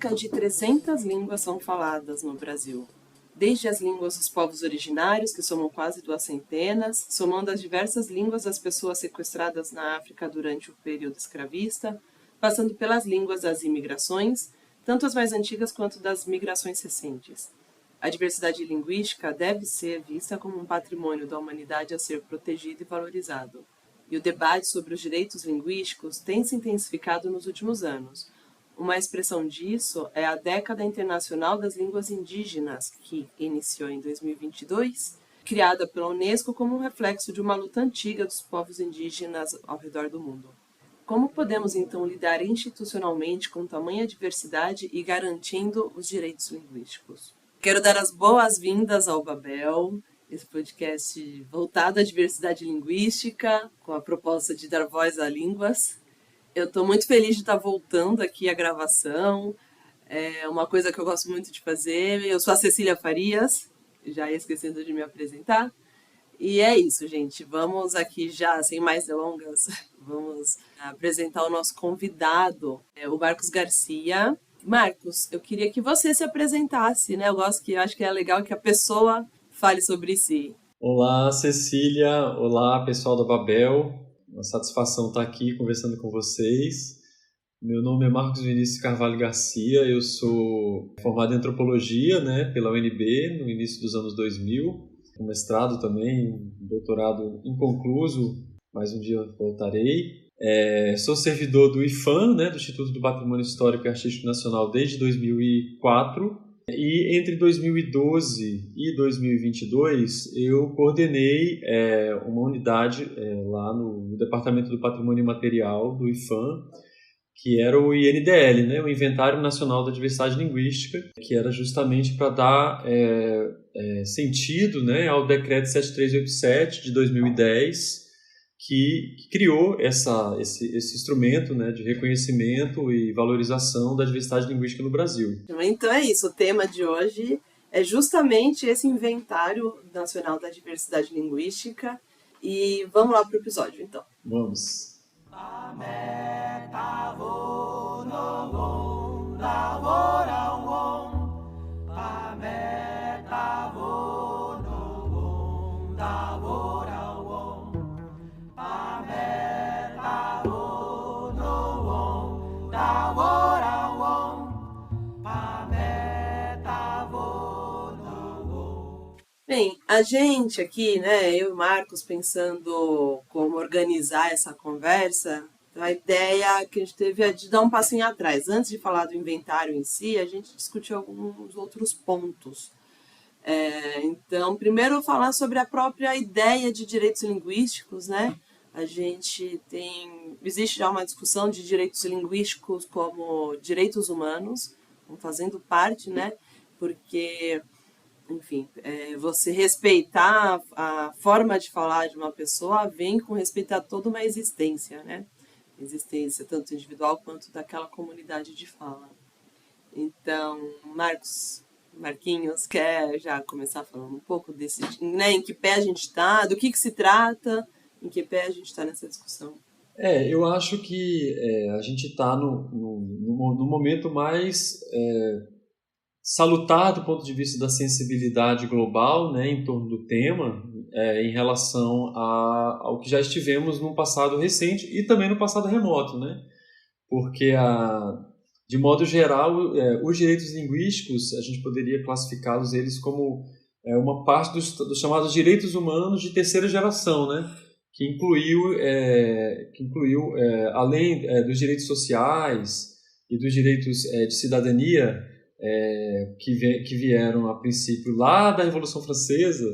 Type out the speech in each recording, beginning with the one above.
Cerca de 300 línguas são faladas no Brasil. Desde as línguas dos povos originários, que somam quase 200, somando as diversas línguas das pessoas sequestradas na África durante o período escravista, passando pelas línguas das imigrações, tanto as mais antigas quanto das migrações recentes. A diversidade linguística deve ser vista como um patrimônio da humanidade a ser protegido e valorizado. E o debate sobre os direitos linguísticos tem se intensificado nos últimos anos. Uma expressão disso é a Década Internacional das Línguas Indígenas, que iniciou em 2022, criada pela Unesco como um reflexo de uma luta antiga dos povos indígenas ao redor do mundo. Como podemos, então, lidar institucionalmente com tamanha diversidade e garantindo os direitos linguísticos? Quero dar as boas-vindas ao Babel, esse podcast voltado à diversidade linguística, com a proposta de dar voz a línguas. Eu estou muito feliz de estar voltando aqui à gravação, é uma coisa que eu gosto muito de fazer. Eu sou a Cecília Farias, já esquecendo de me apresentar. E é isso, gente. Vamos aqui já, sem mais delongas, vamos apresentar o nosso convidado, o Marcos Garcia. Marcos, eu queria que você se apresentasse, né? Eu acho que é legal que a pessoa fale sobre si. Olá, Cecília. Olá, pessoal da Babel. Uma satisfação estar aqui conversando com vocês. Meu nome é Marcos Vinícius Carvalho Garcia. Eu sou formado em antropologia, né, pela UNB no início dos anos 2000. Um mestrado também, um doutorado inconcluso, mas um dia voltarei. Sou servidor do IPHAN, né, do Instituto do Patrimônio Histórico e Artístico Nacional, desde 2004. E entre 2012 e 2022, eu coordenei uma unidade lá no Departamento do Patrimônio Imaterial do IPHAN, que era o INDL, né, o Inventário Nacional da Diversidade Linguística, que era justamente para dar sentido, né, ao Decreto 7387 de 2010, que criou esse instrumento, né, de reconhecimento e valorização da diversidade linguística no Brasil. Então é isso, o tema de hoje é justamente esse Inventário Nacional da Diversidade Linguística. E vamos lá para o episódio, então. Vamos. Bem, a gente aqui, né, eu e o Marcos, pensando como organizar essa conversa, a ideia que a gente teve é de dar um passinho atrás. Antes de falar do inventário em si, a gente discutiu alguns outros pontos. Então, primeiro eu vou falar sobre a própria ideia de direitos linguísticos, né? Existe já uma discussão de direitos linguísticos como direitos humanos, fazendo parte, né? Porque, enfim, você respeitar a forma de falar de uma pessoa vem com respeito a toda uma existência, né? Existência tanto individual quanto daquela comunidade de fala. Então, Marquinhos, quer já começar falando um pouco desse, né, em que pé a gente está, do que se trata, em que pé a gente está nessa discussão? Eu acho que a gente está no momento mais salutar do ponto de vista da sensibilidade global, né, em torno do tema, em relação ao que já estivemos num passado recente e também no passado remoto, né? Porque, de modo geral, os direitos linguísticos, a gente poderia classificá-los eles como uma parte dos chamados direitos humanos de terceira geração, né? Que incluiu além dos direitos sociais e dos direitos de cidadania, que vieram a princípio lá da Revolução Francesa,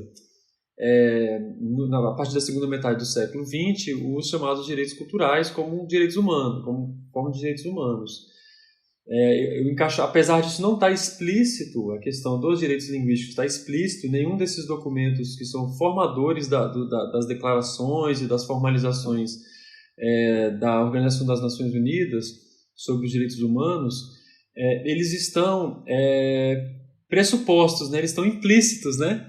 a partir da segunda metade do século XX, os chamados direitos culturais como direitos humanos, como forma de direitos humanos. Eu encaixo, apesar disso não estar explícito, a questão dos direitos linguísticos está explícito em nenhum desses documentos que são formadores das declarações e das formalizações da Organização das Nações Unidas sobre os direitos humanos. Eles estão pressupostos, né? Eles estão implícitos, né?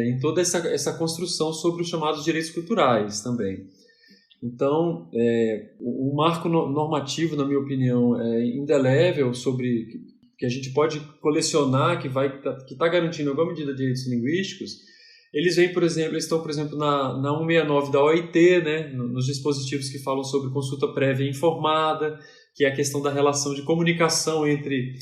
Em toda essa construção sobre os chamados direitos culturais também. Então, o marco normativo, na minha opinião, é indelével sobre que a gente pode colecionar, que está garantindo alguma medida de direitos linguísticos. Eles estão, por exemplo, na 169 da OIT, né, nos dispositivos que falam sobre consulta prévia informada, que é a questão da relação de comunicação entre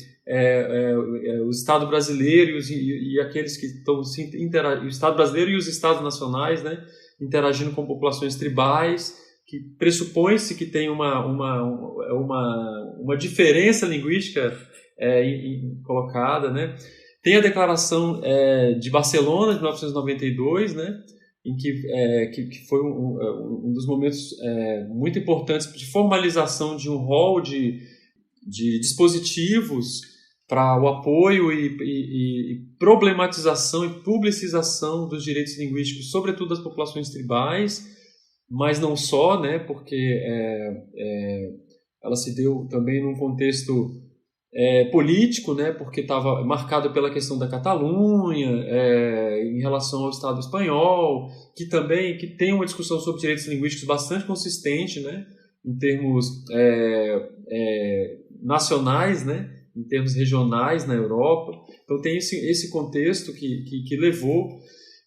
o Estado brasileiro e aqueles que estão o Estado brasileiro e os Estados nacionais, né, interagindo com populações tribais, que pressupõe-se que tem uma diferença linguística colocada, né? Tem a Declaração de Barcelona, de 1992, né? Em que foi um dos momentos muito importantes de formalização de um rol de dispositivos para o apoio e problematização e publicização dos direitos linguísticos, sobretudo das populações tribais, mas não só, né? Porque ela se deu também num contexto político, né, porque estava marcado pela questão da Catalunha, em relação ao Estado espanhol, que tem uma discussão sobre direitos linguísticos bastante consistente, né, em termos nacionais, né, em termos regionais na Europa. Então tem esse contexto que levou.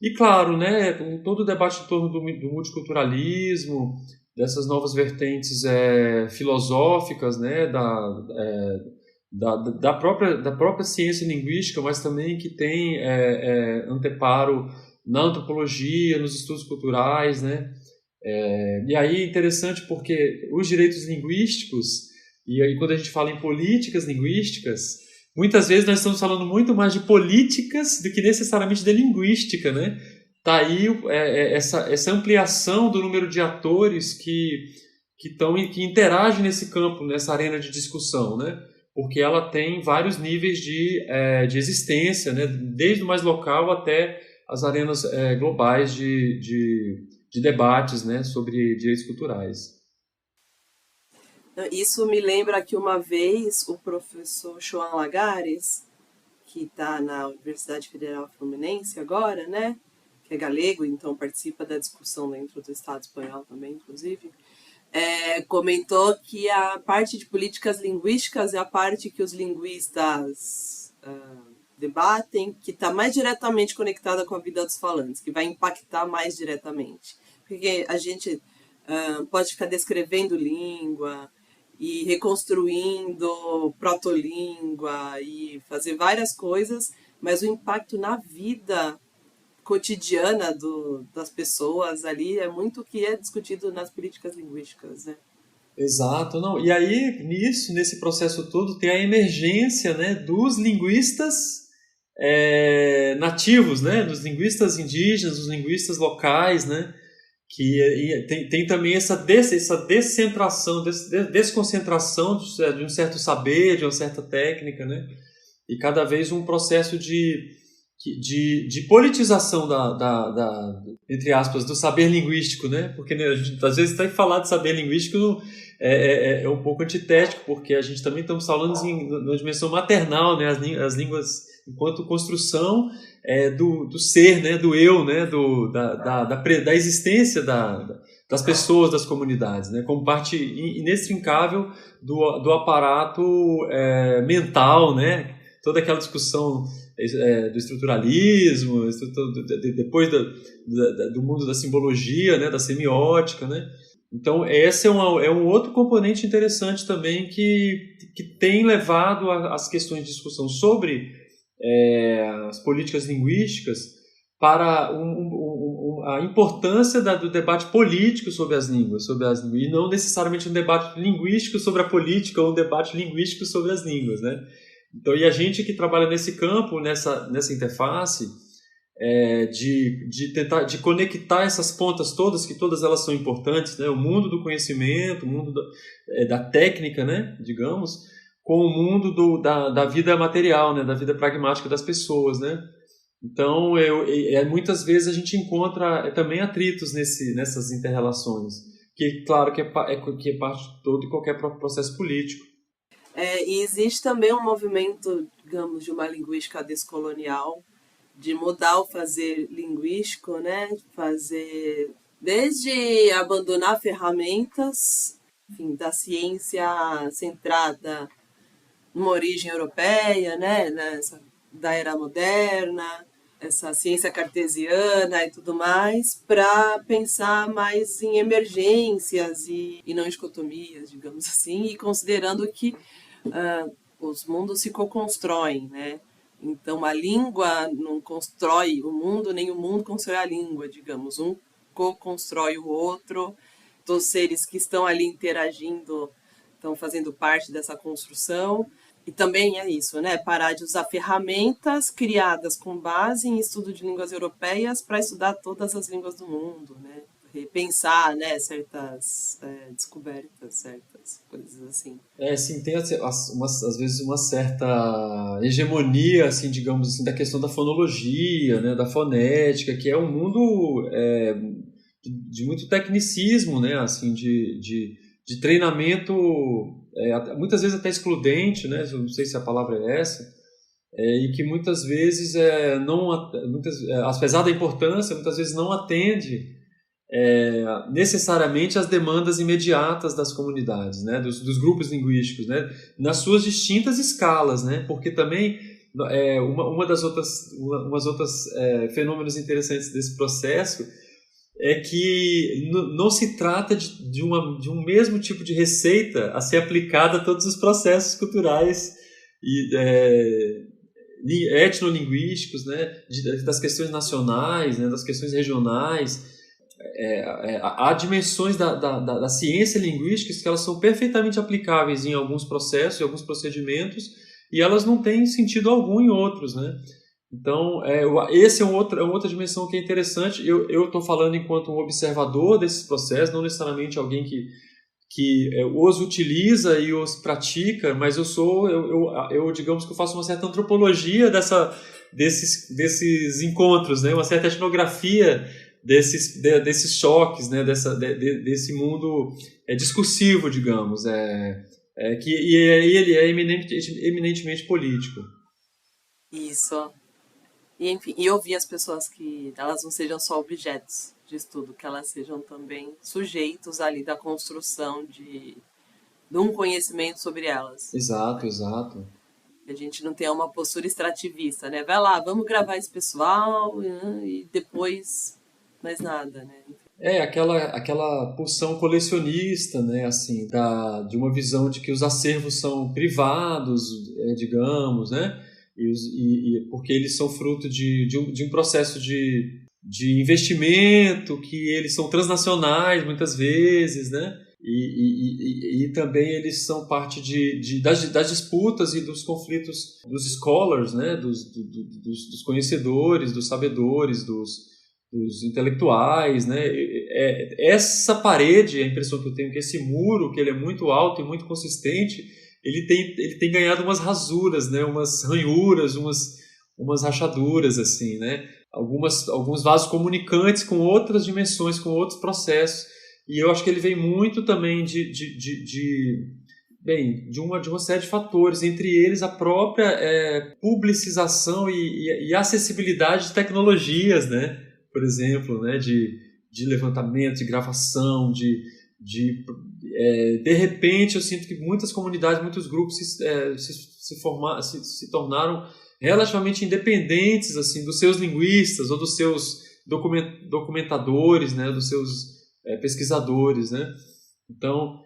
E claro, né, todo o debate em torno do multiculturalismo, dessas novas vertentes filosóficas, né, da própria ciência linguística, mas também que tem anteparo na antropologia, nos estudos culturais, né? E aí é interessante porque os direitos linguísticos, e aí quando a gente fala em políticas linguísticas, muitas vezes nós estamos falando muito mais de políticas do que necessariamente de linguística, né? Tá aí essa ampliação do número de atores que interagem nesse campo, nessa arena de discussão, né? Porque ela tem vários níveis de existência, né? Desde o mais local até as arenas globais de debates, né? Sobre direitos culturais. Isso me lembra que uma vez o professor João Lagares, que está na Universidade Federal Fluminense agora, né? Que é galego, então participa da discussão dentro do Estado espanhol também, inclusive, comentou que a parte de políticas linguísticas é a parte que os linguistas debatem, que está mais diretamente conectada com a vida dos falantes, que vai impactar mais diretamente. Porque a gente pode ficar descrevendo língua e reconstruindo protolíngua e fazer várias coisas, mas o impacto na vida cotidiana das pessoas ali é muito o que é discutido nas políticas linguísticas, né? Exato, não. E aí, nesse processo todo, tem a emergência, né, dos linguistas nativos, né, dos linguistas indígenas, dos linguistas locais, né, que tem também essa descentração, desconcentração de um certo saber, de uma certa técnica, né, e cada vez um processo de politização entre aspas, do saber linguístico, né? Porque né, a gente, às vezes até falar de saber linguístico é um pouco antitético, porque a gente também estamos falando na dimensão maternal, né? As línguas enquanto construção do ser, né? Do eu, né? Da existência das pessoas, das comunidades, né? Como parte inextricável do aparato mental, né? Toda aquela discussão do estruturalismo, depois do mundo da simbologia, né, da semiótica, né? Então esse é um outro componente interessante também que tem levado às questões de discussão sobre as políticas linguísticas para a importância do debate político sobre as línguas, e não necessariamente um debate linguístico sobre a política ou um debate linguístico sobre as línguas, né? Então, e a gente que trabalha nesse campo, nessa interface, de tentar de conectar essas pontas todas, que todas elas são importantes, né? O mundo do conhecimento, o mundo da técnica, né? Digamos, com o mundo da vida material, né? Da vida pragmática das pessoas, né? Então, muitas vezes a gente encontra também atritos nessas interrelações, que claro que é parte de todo e qualquer processo político. E existe também um movimento, digamos, de uma linguística descolonial, de mudar o fazer linguístico, né? Fazer Desde abandonar ferramentas, enfim, da ciência centrada numa origem europeia, né, da era moderna, essa ciência cartesiana e tudo mais, para pensar mais em emergências e não dicotomias, digamos assim, e considerando que os mundos se co-constroem, né? Então a língua não constrói o mundo, nem o mundo constrói a língua, digamos. Um co-constrói o outro, dos seres que estão ali interagindo, estão fazendo parte dessa construção. E também é isso, né? Parar de usar ferramentas criadas com base em estudo de línguas europeias para estudar todas as línguas do mundo, né? Repensar, né, certas descobertas, certas coisas assim. Sim, tem às vezes uma certa hegemonia, assim, digamos assim, da questão da fonologia, né, da fonética, que é um mundo de muito tecnicismo, né, assim, de treinamento, muitas vezes até excludente, né, não sei se a palavra é essa, e que muitas vezes, apesar da importância, muitas vezes não atende necessariamente as demandas imediatas das comunidades, né, dos grupos linguísticos, né, nas suas distintas escalas, né, porque também umas outras fenômenos interessantes desse processo é que não se trata de um mesmo tipo de receita a ser aplicada a todos os processos culturais e etnolinguísticos, né, das questões nacionais, né, das questões regionais. Há dimensões da ciência linguística que elas são perfeitamente aplicáveis em alguns processos, em alguns procedimentos, e elas não têm sentido algum em outros, né? Então, essa é uma outra dimensão que é interessante. Eu estou falando enquanto um observador desses processos, não necessariamente alguém que os utiliza e os pratica, mas eu digamos que eu faço uma certa antropologia desses encontros, né? Uma certa etnografia desses choques, né? Desse mundo discursivo, digamos, ele é eminentemente político. Isso. E, enfim, e ouvir as pessoas que elas não sejam só objetos de estudo, que elas sejam também sujeitos ali da construção de um conhecimento sobre elas. Exato, Né? exato. Que a gente não tenha uma postura extrativista, né? Vai lá, vamos gravar esse pessoal e depois mais nada, né? Aquela pulsão colecionista, né, assim, de uma visão de que os acervos são privados, digamos, né, porque eles são fruto de um processo de investimento, que eles são transnacionais muitas vezes, né, e também eles são parte das disputas e dos conflitos dos scholars, né, dos conhecedores, dos sabedores, dos intelectuais, né? Essa parede, a impressão que eu tenho que esse muro, que ele é muito alto e muito consistente, ele tem ganhado umas rasuras, né? Umas ranhuras, umas rachaduras, assim, né? Alguns vasos comunicantes com outras dimensões, com outros processos, e eu acho que ele vem muito também de uma série de fatores, entre eles a própria publicização e acessibilidade de tecnologias, né? Por exemplo, né, de levantamento, de gravação, de repente eu sinto que muitas comunidades, muitos grupos se tornaram relativamente independentes assim dos seus linguistas ou dos seus documentadores, né, dos seus pesquisadores, né? Então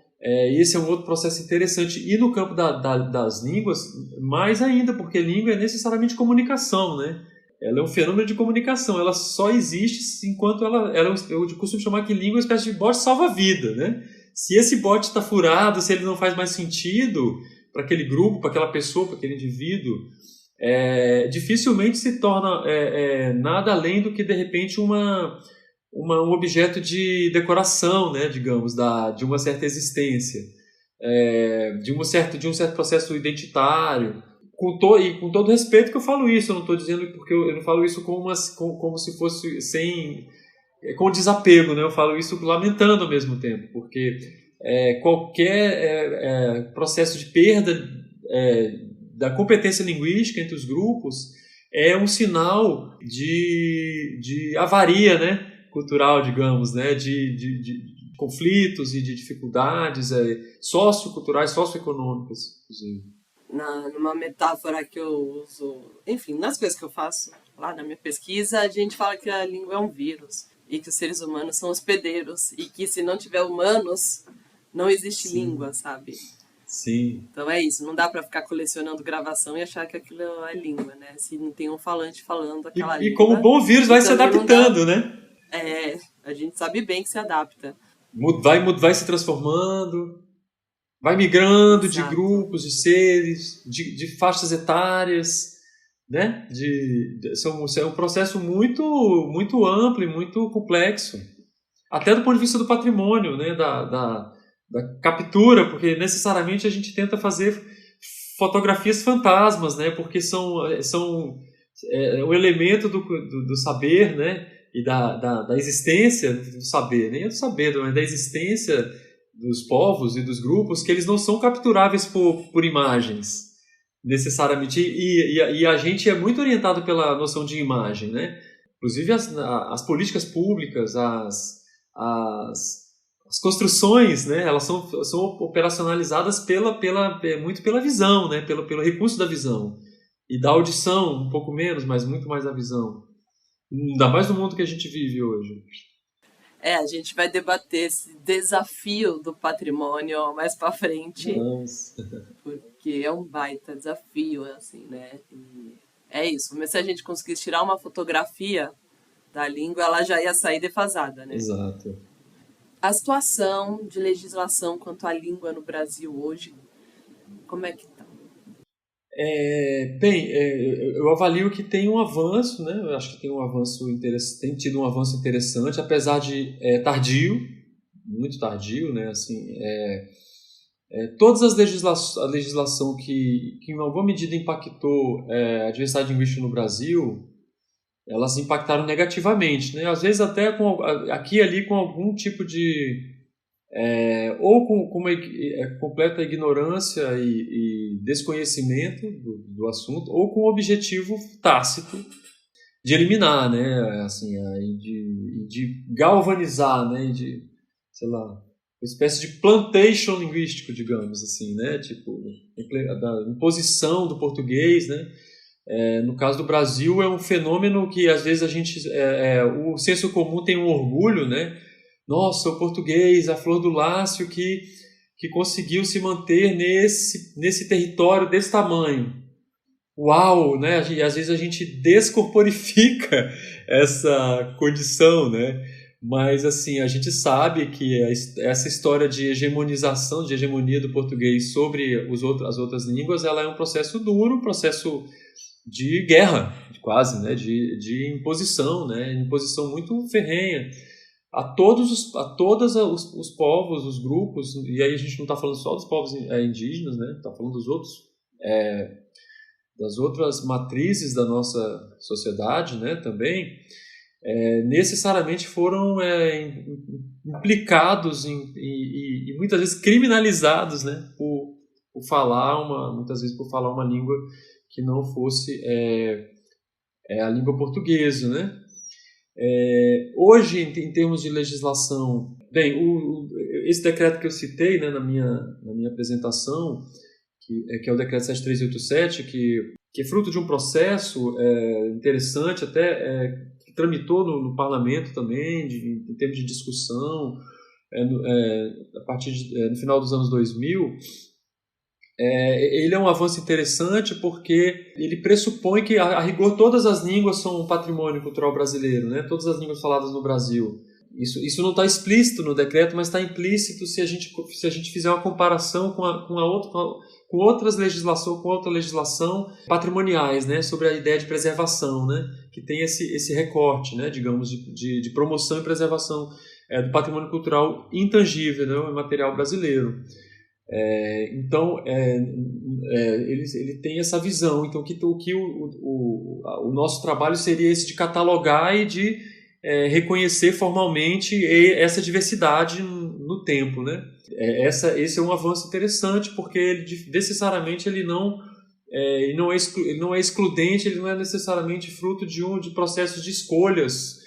esse é um outro processo interessante, e no campo das línguas mais ainda, porque língua é necessariamente comunicação, né? Ela é um fenômeno de comunicação, ela só existe enquanto eu costumo chamar que língua é uma espécie de bote salva-vida, né? Se esse bote está furado, se ele não faz mais sentido para aquele grupo, para aquela pessoa, para aquele indivíduo, dificilmente se torna nada além do que, de repente, um objeto de decoração, né, digamos, de uma certa existência, de um certo processo identitário. Com todo respeito que eu falo isso, eu não estou dizendo porque eu não falo isso como se fosse com desapego, né? Eu falo isso lamentando ao mesmo tempo, porque qualquer processo de perda da competência linguística entre os grupos é um sinal de avaria, né? cultural, digamos, né, de conflitos e de dificuldades socioculturais, socioeconômicas, inclusive. Numa metáfora que eu uso, enfim, nas coisas que eu faço lá na minha pesquisa, a gente fala que a língua é um vírus e que os seres humanos são hospedeiros e que se não tiver humanos, não existe língua, sabe? Sim. Então é isso, não dá para ficar colecionando gravação e achar que aquilo é língua, né? Se não tem um falante falando aquela língua. E como o bom vírus vai se adaptando, né? A gente sabe bem que se adapta. Vai se transformando, vai migrando. Exato. De grupos, de seres, de faixas etárias, né? É um processo muito, muito amplo e muito complexo. Até do ponto de vista do patrimônio, né? Da captura, porque necessariamente a gente tenta fazer fotografias fantasmas, né? Porque são o elemento do saber, né? E da existência do saber, nem é do saber, mas da existência dos povos e dos grupos, que eles não são capturáveis por imagens, necessariamente. E a gente é muito orientado pela noção de imagem, né? Inclusive as políticas públicas, as construções, né? Elas são operacionalizadas muito pela visão, né? Pelo recurso da visão. E da audição, um pouco menos, mas muito mais da visão. Ainda mais no mundo que a gente vive hoje. A gente vai debater esse desafio do patrimônio mais para frente. Nossa. Porque é um baita desafio, assim, né? E é isso. Mas se a gente conseguisse tirar uma fotografia da língua, ela já ia sair defasada, né? Exato. A situação de legislação quanto à língua no Brasil hoje, como é que está? Eu avalio que tem um avanço, né? Eu acho que tem um avanço tem tido um avanço interessante, apesar de tardio, muito tardio, né? Assim, todas a legislação que em alguma medida impactou a diversidade linguística no Brasil, elas impactaram negativamente, né? Às vezes até aqui e ali com algum tipo de ou com uma completa ignorância e desconhecimento do assunto, ou com o objetivo tácito de eliminar, né, assim, de galvanizar, né, de, sei lá, uma espécie de plantation linguístico, digamos assim, né, tipo, da imposição do português, né. No caso do Brasil é um fenômeno que às vezes a gente, o senso comum tem um orgulho, né. Nossa, o português, a flor do Lácio, que conseguiu se manter nesse território desse tamanho. Uau, né? E às vezes a gente descorporifica essa condição, né? Mas assim, a gente sabe que essa história de hegemonização, de hegemonia do português sobre as outras línguas, ela é um processo duro, um processo de guerra, quase, né? De imposição, né? Imposição muito ferrenha a todos os povos, os grupos, e aí a gente não está falando só dos povos indígenas, né? Está falando dos outros, das outras matrizes da nossa sociedade, né? Também, necessariamente foram implicados e muitas vezes criminalizados, né? Muitas vezes por falar uma língua que não fosse a língua portuguesa, né? Hoje, em termos de legislação, bem, esse decreto que eu citei, né, na minha apresentação, que é o decreto 7387, que é fruto de um processo interessante, até que tramitou no parlamento também, em termos de discussão, a partir no final dos anos 2000. Ele é um avanço interessante porque ele pressupõe que, a rigor, todas as línguas são um patrimônio cultural brasileiro, né? Todas as línguas faladas no Brasil. Isso não está explícito no decreto, mas está implícito se a gente fizer uma comparação com outra legislação patrimoniais, né? Sobre a ideia de preservação, né? Que tem esse recorte, né? Digamos, de promoção e preservação do patrimônio cultural intangível, né? Material brasileiro. Então, ele tem essa visão. Então, o nosso trabalho seria esse de catalogar e de reconhecer formalmente essa diversidade no tempo, né? Esse é um avanço interessante, porque necessariamente ele não é excludente, ele não é necessariamente fruto de processos de escolhas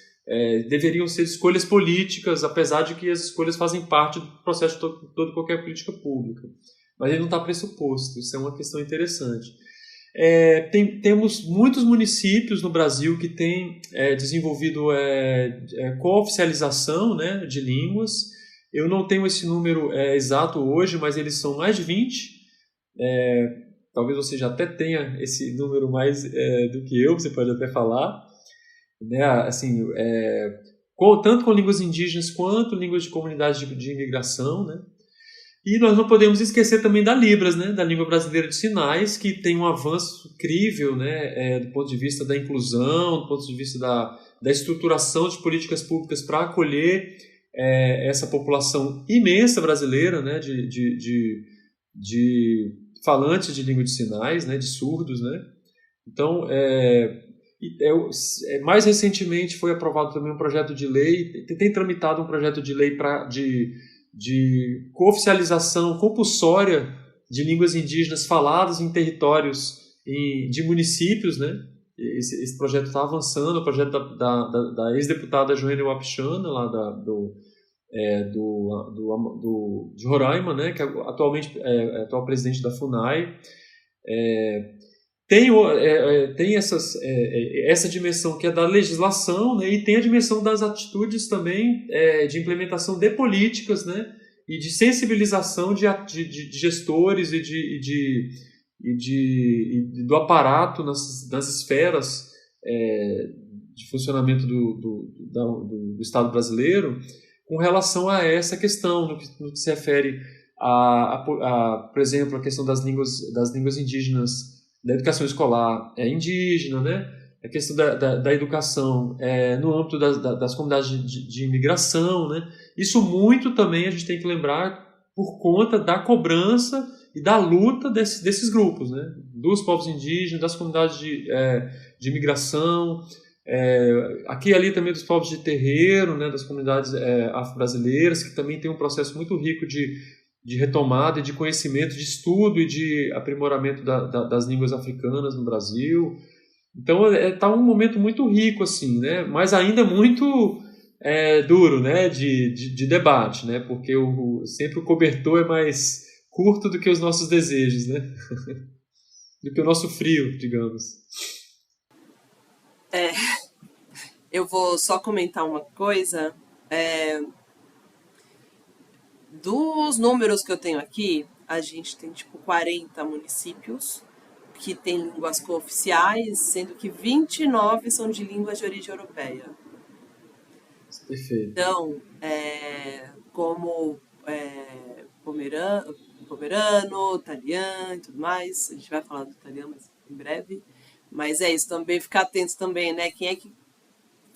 deveriam ser escolhas políticas, apesar de que as escolhas fazem parte do processo de toda qualquer política pública. Mas ele não está pressuposto, isso é uma questão interessante. Temos muitos municípios no Brasil que têm desenvolvido cooficialização, né, de línguas. Eu não tenho esse número exato hoje, mas eles são mais de 20. Talvez você já até tenha esse número mais do que eu, você pode até falar. Né, assim, tanto com línguas indígenas quanto línguas de comunidades de imigração, né? E nós não podemos esquecer também da Libras, né, da língua brasileira de sinais, que tem um avanço incrível, né, do ponto de vista da inclusão, do ponto de vista da estruturação de políticas públicas para acolher essa população imensa brasileira, né, de falantes de língua de sinais, né, de surdos, né. Então, mais recentemente foi aprovado também um projeto de lei, tem tramitado um projeto de lei de cooficialização compulsória de línguas indígenas faladas em territórios de municípios, né? Esse projeto está avançando, o projeto da ex-deputada Joênia Wapichana, lá de Roraima, né? Que atualmente é atual presidente da FUNAI. Tem essa dimensão que é da legislação, né, e tem a dimensão das atitudes também de implementação de políticas, né, e de sensibilização de gestores e do aparato nas esferas de funcionamento do Estado brasileiro com relação a essa questão, no que se refere por exemplo, a questão das línguas indígenas, da educação escolar indígena, né? A questão da educação no âmbito das comunidades de imigração, né? Isso muito também a gente tem que lembrar por conta da cobrança e da luta desses grupos, né? Dos povos indígenas, das comunidades de imigração, aqui e ali também dos povos de terreiro, né? Das comunidades afro-brasileiras, que também tem um processo muito rico de retomada e de conhecimento, de estudo e de aprimoramento das línguas africanas no Brasil. Então está um momento muito rico, assim, né? Mas ainda muito duro, né? de debate, né? Porque sempre o cobertor é mais curto do que os nossos desejos, né? Do que o nosso frio, digamos. Eu vou só comentar uma coisa. Dos números que eu tenho aqui, a gente tem tipo 40 municípios que têm línguas cooficiais, sendo que 29 são de línguas de origem europeia. Perfeito. Então, como pomerano, italiano e tudo mais, a gente vai falar do italiano mas em breve, mas é isso, também ficar atentos também, né? Quem é que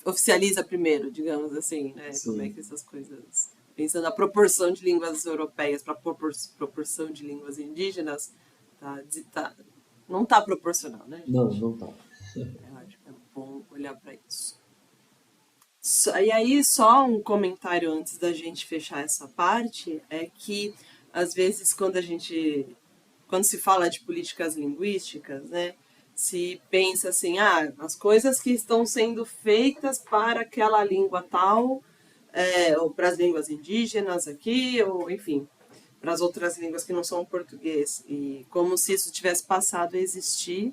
oficializa primeiro, digamos assim, né? Sim. Como é que essas coisas... Pensando na proporção de línguas europeias para proporção de línguas indígenas, não está proporcional, né, gente? Não está. Eu acho que é bom olhar para isso. E aí, só um comentário antes da gente fechar essa parte, é que, às vezes, quando se fala de políticas linguísticas, né, se pensa assim, as coisas que estão sendo feitas para aquela língua tal... ou para as línguas indígenas aqui, ou enfim, para as outras línguas que não são português. E como se isso tivesse passado a existir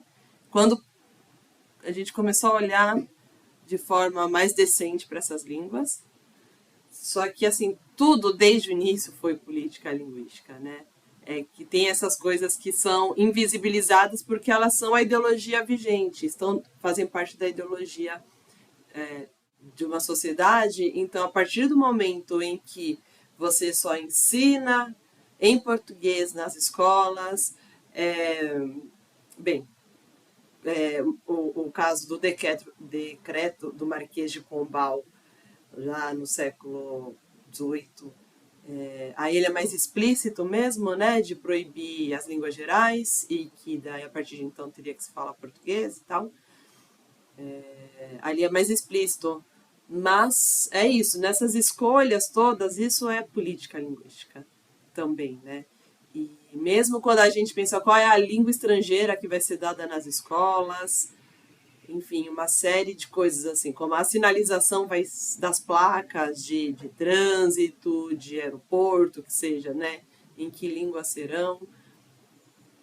quando a gente começou a olhar de forma mais decente para essas línguas. Só que, assim, tudo desde o início foi política linguística, né? Que tem essas coisas que são invisibilizadas porque elas são a ideologia vigente, fazem parte da ideologia de uma sociedade. Então, a partir do momento em que você só ensina em português nas escolas, o caso do decreto do Marquês de Pombal, já no século XVIII, aí ele é mais explícito mesmo, né, de proibir as línguas gerais e que daí a partir de então teria que se falar português e tal. Ali é mais explícito. Mas é isso, nessas escolhas todas, isso é política linguística também, né? E mesmo quando a gente pensa qual é a língua estrangeira que vai ser dada nas escolas, enfim, uma série de coisas assim, como a sinalização das placas de trânsito, de aeroporto, que seja, né? Em que língua serão,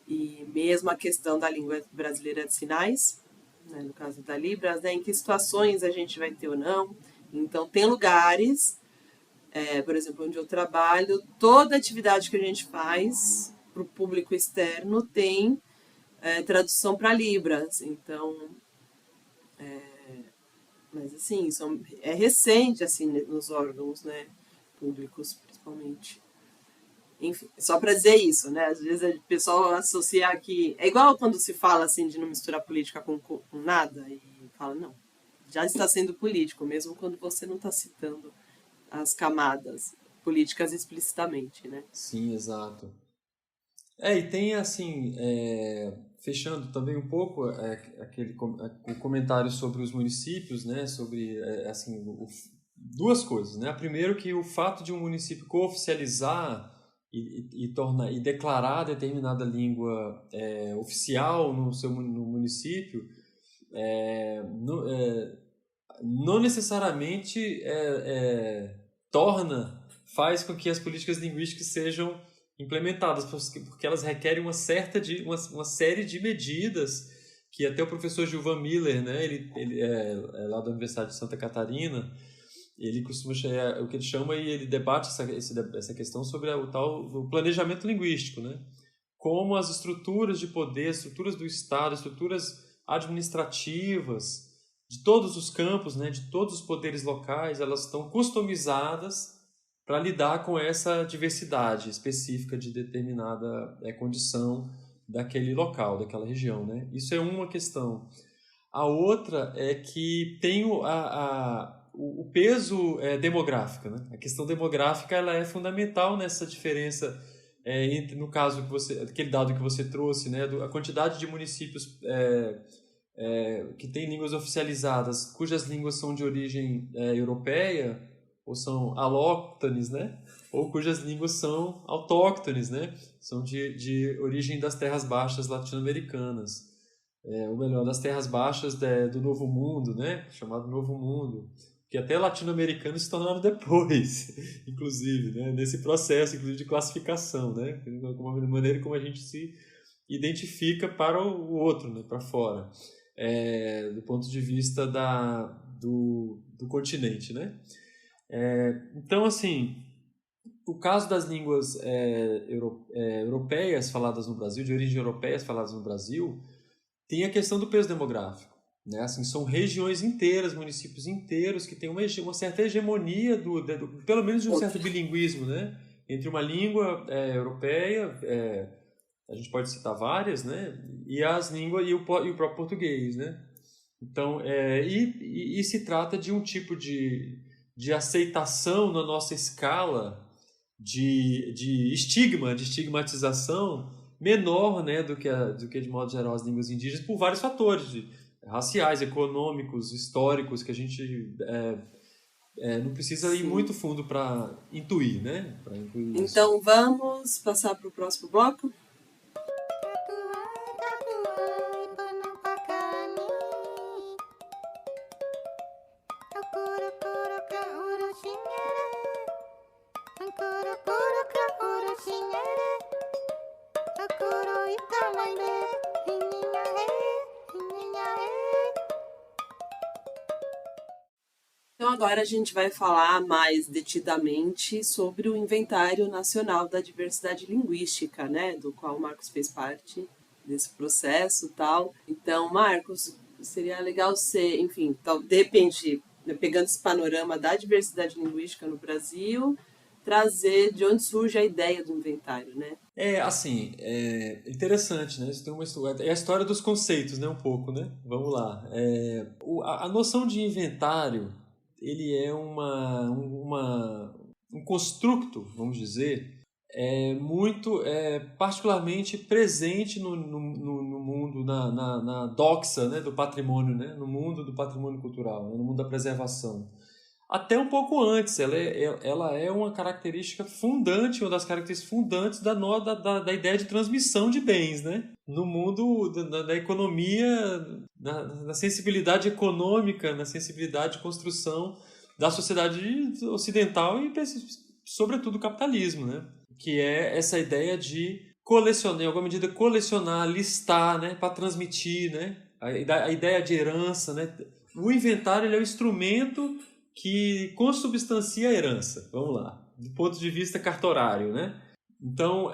e mesmo a questão da língua brasileira de sinais, né, no caso da Libras, né, em que situações a gente vai ter ou não. Então, tem lugares, por exemplo, onde eu trabalho, toda atividade que a gente faz para o público externo tem tradução para Libras. Então, mas assim, isso é recente assim nos órgãos, né, públicos, principalmente. Enfim, só para dizer isso, né? Às vezes o pessoal associa que. É igual quando se fala assim de não misturar política com nada e fala, não, já está sendo político, mesmo quando você não está citando as camadas políticas explicitamente, né? Sim, exato. E tem assim, fechando também um pouco o comentário sobre os municípios, né? Sobre assim, duas coisas, né? Primeiro que o fato de um município cooficializar e declarar determinada língua oficial no município não necessariamente faz com que as políticas linguísticas sejam implementadas, porque elas requerem uma série de medidas que até o professor Gilvan Miller, né, ele é lá da Universidade de Santa Catarina, ele costuma o que ele chama e ele debate essa questão sobre o planejamento linguístico, né? Como as estruturas de poder, estruturas do Estado, estruturas administrativas de todos os campos, né, de todos os poderes locais, elas estão customizadas para lidar com essa diversidade específica de determinada condição daquele local, daquela região, né? Isso é uma questão. A outra é que tem o peso demográfico, né? A questão demográfica ela é fundamental nessa diferença entre, no caso aquele dado que você trouxe, né, a quantidade de municípios que têm línguas oficializadas, cujas línguas são de origem europeia ou são alóctones, né? Ou cujas línguas são autóctones, né? São de origem das terras baixas latino-americanas. Ou melhor, das terras baixas do Novo Mundo, né? Chamado Novo Mundo, que até latino-americanos se tornaram depois, inclusive, né? Nesse processo, inclusive, de classificação, né? Uma maneira como a gente se identifica para o outro, né? Para fora, do ponto de vista do continente, né? Então, assim, o caso das línguas europeias faladas no Brasil, de origem europeia faladas no Brasil, tem a questão do peso demográfico, né? Assim, são regiões inteiras, municípios inteiros que têm uma certa hegemonia pelo menos de um certo bilinguismo, né? Entre uma língua europeia, a gente pode citar várias, né? E as línguas e o próprio português, né? Então, e se trata de um tipo de aceitação na nossa escala de estigmatização menor, né, do que de modo geral as línguas indígenas, por vários fatores raciais, econômicos, históricos, que a gente não precisa ir muito fundo para intuir, né? Então vamos passar para o próximo bloco? Então agora a gente vai falar mais detidamente sobre o Inventário Nacional da Diversidade Linguística, né, do qual o Marcos fez parte desse processo e tal. Então, Marcos, seria legal ser, enfim, de repente, pegando esse panorama da diversidade linguística no Brasil, trazer de onde surge a ideia do inventário, né? Assim, interessante, né? Isso tem é a história dos conceitos, né? Um pouco, né? Vamos lá. A noção de inventário, ele é um construto, vamos dizer, muito particularmente presente no mundo, na doxa, né? Do patrimônio, né? No mundo do patrimônio cultural, né? No mundo da preservação. até um pouco antes. Ela é uma característica fundante, uma das características fundantes da ideia de transmissão de bens, né? No mundo da economia, na sensibilidade econômica, na sensibilidade de construção da sociedade ocidental e, sobretudo, o capitalismo, né? Que é essa ideia de colecionar, em alguma medida, colecionar, listar, né? Para transmitir, né? A ideia de herança, né? O inventário ele é o instrumento que consubstancia a herança, vamos lá, do ponto de vista cartorário, né? Então,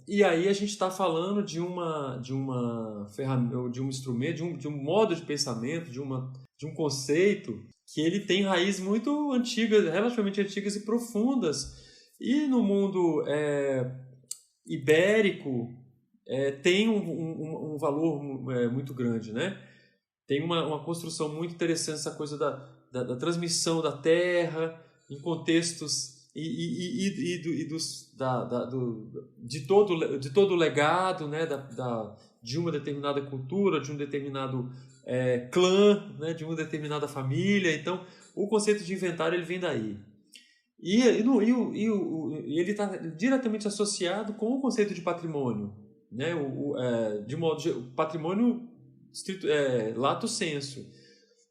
e aí a gente está falando de uma ferramenta, de um instrumento, de um modo de pensamento, de um conceito que ele tem raízes muito antigas, relativamente antigas e profundas, e no mundo ibérico tem um valor muito grande, né? Tem uma construção muito interessante, essa coisa da transmissão da terra em contextos de todo o legado, né, de uma determinada cultura, de um determinado clã, né, de uma determinada família. Então, o conceito de inventário ele vem daí. E ele está diretamente associado com o conceito de patrimônio, né, patrimônio lato sensu.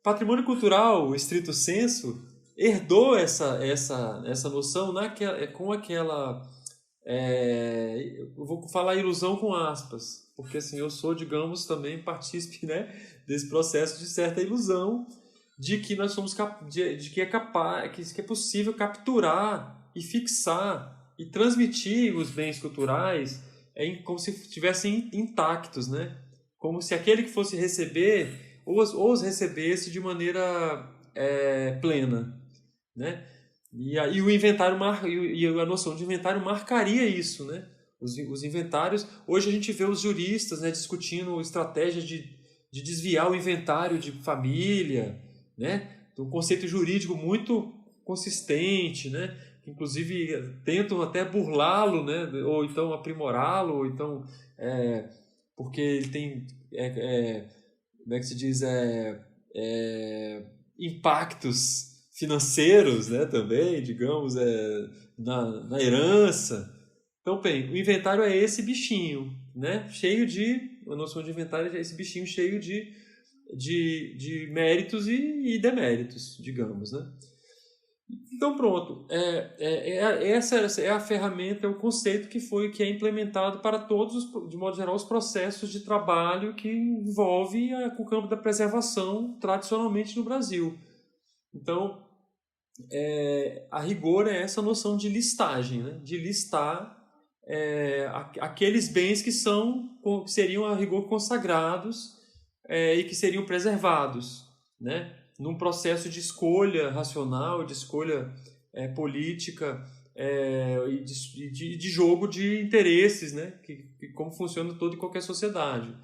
Patrimônio cultural, estrito sensu, herdou essa noção com aquela... eu vou falar ilusão com aspas, porque assim, eu sou, digamos, também partícipe, né, desse processo de certa ilusão de que nós somos de que é possível capturar e fixar e transmitir os bens culturais como se estivessem intactos, né? Como se aquele que fosse receber os recebesse de maneira plena, né? E aí o inventário e a noção de inventário marcaria isso, né? Os inventários, hoje a gente vê os juristas, né, discutindo estratégias de desviar o inventário de família, né? Um conceito jurídico muito consistente, né? Inclusive tentam até burlá-lo, né? Ou então aprimorá-lo, ou então porque ele tem como é que se diz, impactos financeiros, né, também, digamos, na herança. Então, bem, o inventário é esse bichinho, né, a noção de inventário é esse bichinho cheio de méritos e deméritos, digamos, né. Então, pronto, essa é a ferramenta, é o conceito que é implementado para todos, de modo geral, os processos de trabalho que envolve o campo da preservação tradicionalmente no Brasil. Então, a rigor é essa noção de listagem, né? De listar aqueles bens que seriam a rigor consagrados e que seriam preservados, né? Num processo de escolha racional, de escolha política e de jogo de interesses, né? Como funciona toda e qualquer sociedade.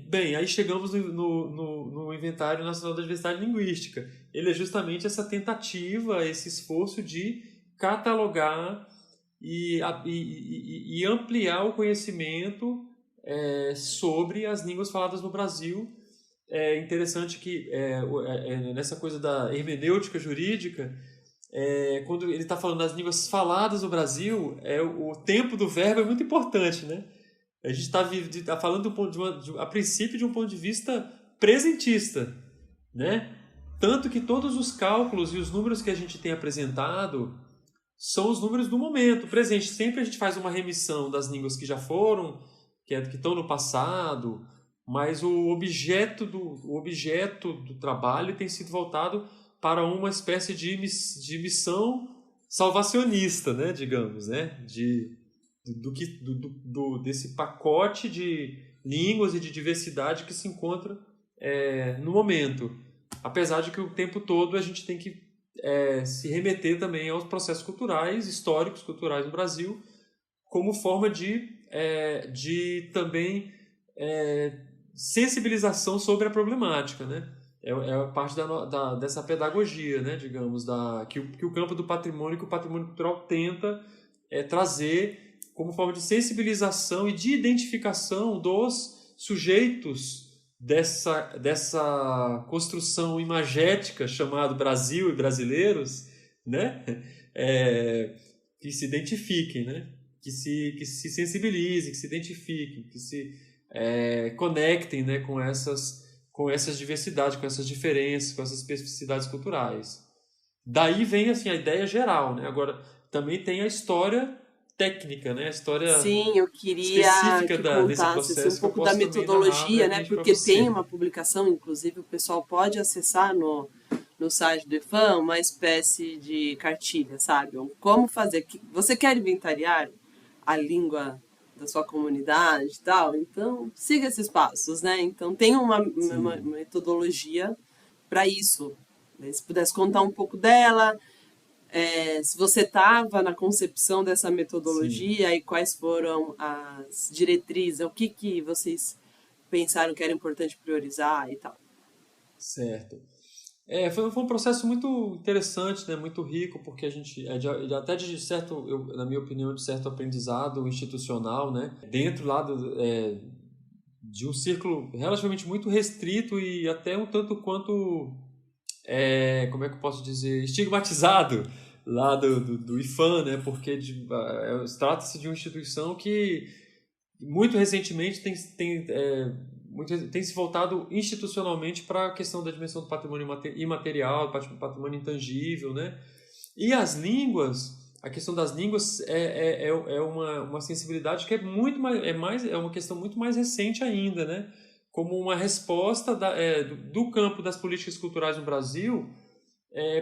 Bem, aí chegamos no Inventário Nacional da Diversidade Linguística. Ele é justamente essa tentativa, esse esforço de catalogar e ampliar o conhecimento sobre as línguas faladas no Brasil. É interessante que nessa coisa da hermenêutica jurídica, quando ele está falando das línguas faladas no Brasil, o tempo do verbo é muito importante, né? A gente está falando a princípio de um ponto de vista presentista, né? Tanto que todos os cálculos e os números que a gente tem apresentado são os números do momento presente. Sempre a gente faz uma remissão das línguas que já foram, que estão no passado, mas o objeto do trabalho tem sido voltado para uma espécie de missão salvacionista, né, digamos, né, desse pacote de línguas e de diversidade que se encontra no momento. Apesar de que o tempo todo a gente tem que se remeter também aos processos culturais, históricos, culturais no Brasil, como forma de também sensibilização sobre a problemática, né? É parte dessa pedagogia, né? Digamos, que o campo do patrimônio, que o patrimônio cultural tenta trazer como forma de sensibilização e de identificação dos sujeitos dessa construção imagética chamada Brasil e brasileiros, né? Que se identifiquem, né? Que se sensibilizem, que se identifiquem, que se conectem, né? com essas diversidades, com essas diferenças, com essas especificidades culturais. Daí vem assim, a ideia geral, né? Agora, também tem a história técnica, né? A história Sim, eu queria específica que desse contasse assim, um processo que eu pouco da posso também narrar metodologia, né? brevemente para Porque tem você. uma publicação, inclusive o pessoal pode acessar no site do IFAM uma espécie de cartilha, sabe? Como fazer. Você quer inventariar a língua da sua comunidade e tal? Então, siga esses passos, né? Então, tem uma Sim, metodologia para isso. Se pudesse contar um pouco dela, se você estava na concepção dessa sim, metodologia e quais foram as diretrizes, o que vocês pensaram que era importante priorizar e tal. certo. Foi um processo muito interessante, né? Muito rico, porque a gente, até de certo, na minha opinião, de certo aprendizado institucional, né? Dentro lá de um círculo relativamente muito restrito e até um tanto quanto, como é que eu posso dizer, estigmatizado lá do IFAM, né? Porque trata-se de uma instituição que muito recentemente tem se voltado institucionalmente para a questão da dimensão do patrimônio imaterial, do patrimônio intangível, né? E as línguas, a questão das línguas é uma sensibilidade que é uma questão muito mais recente ainda, né? Como uma resposta do campo das políticas culturais no Brasil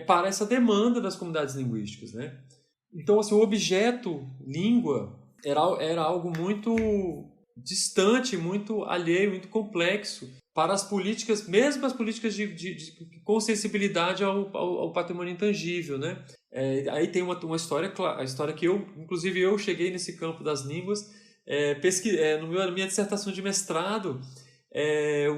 para essa demanda das comunidades linguísticas, né? Então, assim, o objeto língua era algo muito distante, muito alheio, muito complexo para as políticas, mesmo as políticas com sensibilidade ao patrimônio intangível, né? Aí tem uma história, a história que inclusive eu cheguei nesse campo das línguas, na minha dissertação de mestrado,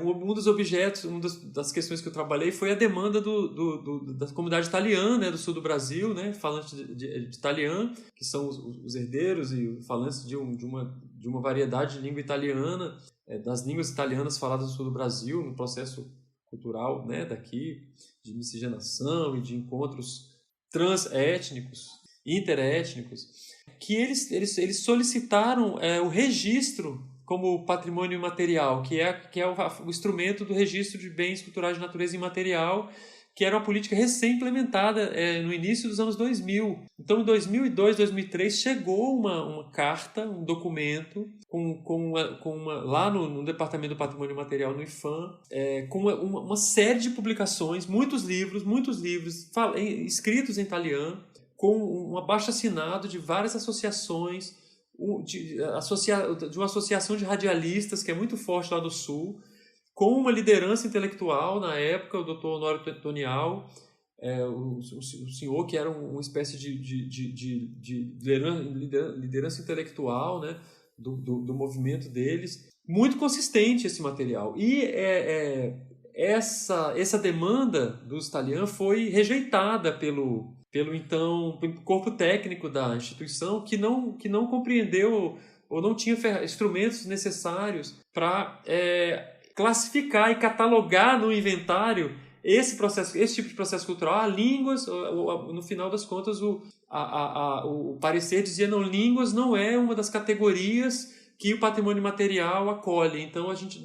um dos objetos, das questões que eu trabalhei foi a demanda da comunidade italiana, né, do sul do Brasil, né, falantes de italiano, que são os herdeiros e falantes de uma variedade de língua italiana, das línguas italianas faladas no sul do Brasil, no processo cultural, né, daqui, de miscigenação e de encontros transétnicos, interétnicos, que eles solicitaram o registro como patrimônio imaterial, que é o instrumento do registro de bens culturais de natureza imaterial, que era uma política recém-implementada no início dos anos 2000. Então, em 2002, 2003, chegou uma carta, um documento, lá no Departamento do Patrimônio Imaterial, no IFAM, com uma série de publicações, muitos livros escritos em italiano, com um abaixo-assinado de várias associações, de uma associação de radialistas que é muito forte lá do Sul, com uma liderança intelectual na época, o Dr. Honório Tonial, o senhor que era uma espécie de liderança intelectual, né, do movimento deles. Muito consistente esse material. E essa demanda dos italianos foi rejeitada pelo corpo técnico da instituição, que não compreendeu ou não tinha instrumentos necessários para classificar e catalogar no inventário esse tipo de processo cultural. Línguas, no final das contas, o parecer dizia não, línguas não é uma das categorias que o patrimônio material acolhe, então a gente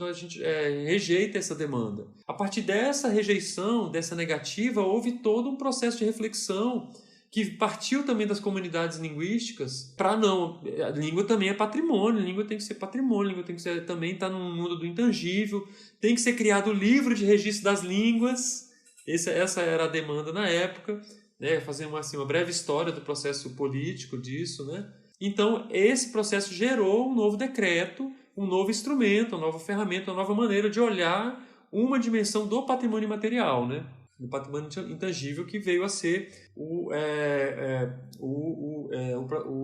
rejeita essa demanda. A partir dessa rejeição, dessa negativa, houve todo um processo de reflexão que partiu também das comunidades linguísticas para não, a língua também é patrimônio, a língua tem que ser patrimônio, a língua tem que ser, também está no mundo do intangível, tem que ser criado o livro de registro das línguas, essa era a demanda na época, né, fazer uma breve história do processo político disso, né? Então, esse processo gerou um novo decreto, um novo instrumento, uma nova ferramenta, uma nova maneira de olhar uma dimensão do patrimônio imaterial, né? Do patrimônio intangível, que veio a ser o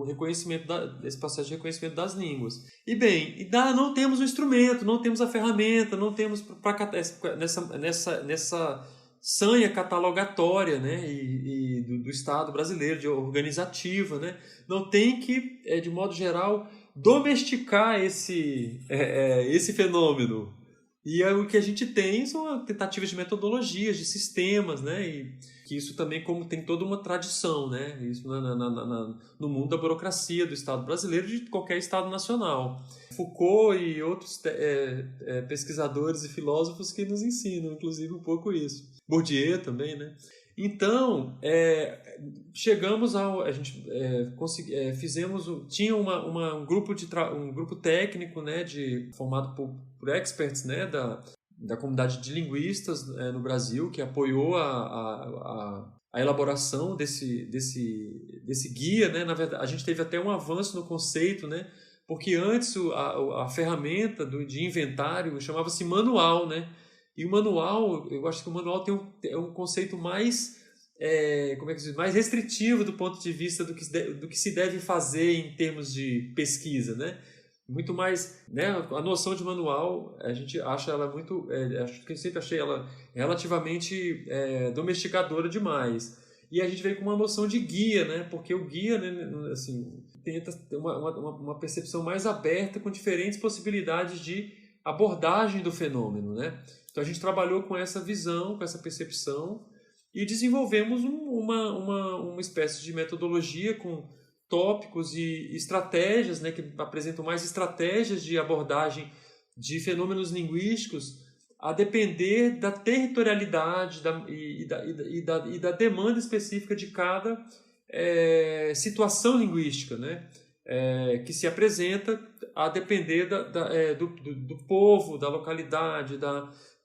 reconhecimento esse processo de reconhecimento das línguas. E bem, não temos o instrumento, não temos a ferramenta, não temos nessa sanha catalogatória, né, e do Estado brasileiro, organizativa, né, não tem que, de modo geral, domesticar esse fenômeno, E o que a gente tem são tentativas de metodologias, de sistemas, né? E que isso também como tem toda uma tradição, né? Isso no mundo da burocracia do Estado brasileiro e de qualquer Estado nacional. Foucault e outros pesquisadores e filósofos que nos ensinam, inclusive, um pouco isso. Bourdieu também, né? Então, chegamos ao... A gente fizemos... Tinha um grupo técnico, né, formado por experts, né, da comunidade de linguistas no Brasil, que apoiou a elaboração desse guia, né? Na verdade, a gente teve até um avanço no conceito, né? Porque antes a ferramenta de inventário chamava-se manual, né? E o manual, eu acho que o manual tem um conceito mais, como é que se diz? Mais restritivo do ponto de vista do que se deve fazer em termos de pesquisa, né? Muito mais, né? A noção de manual, a gente acha ela muito, acho que eu sempre achei ela relativamente domesticadora demais. E a gente veio com uma noção de guia, né? Porque o guia, né, assim, tenta ter uma percepção mais aberta com diferentes possibilidades de abordagem do fenômeno, né? Então a gente trabalhou com essa visão, com essa percepção e desenvolvemos uma espécie de metodologia com tópicos e estratégias, né, que apresentam mais estratégias de abordagem de fenômenos linguísticos a depender da territorialidade e da demanda específica de cada situação linguística, né, que se apresenta a depender do povo, da localidade,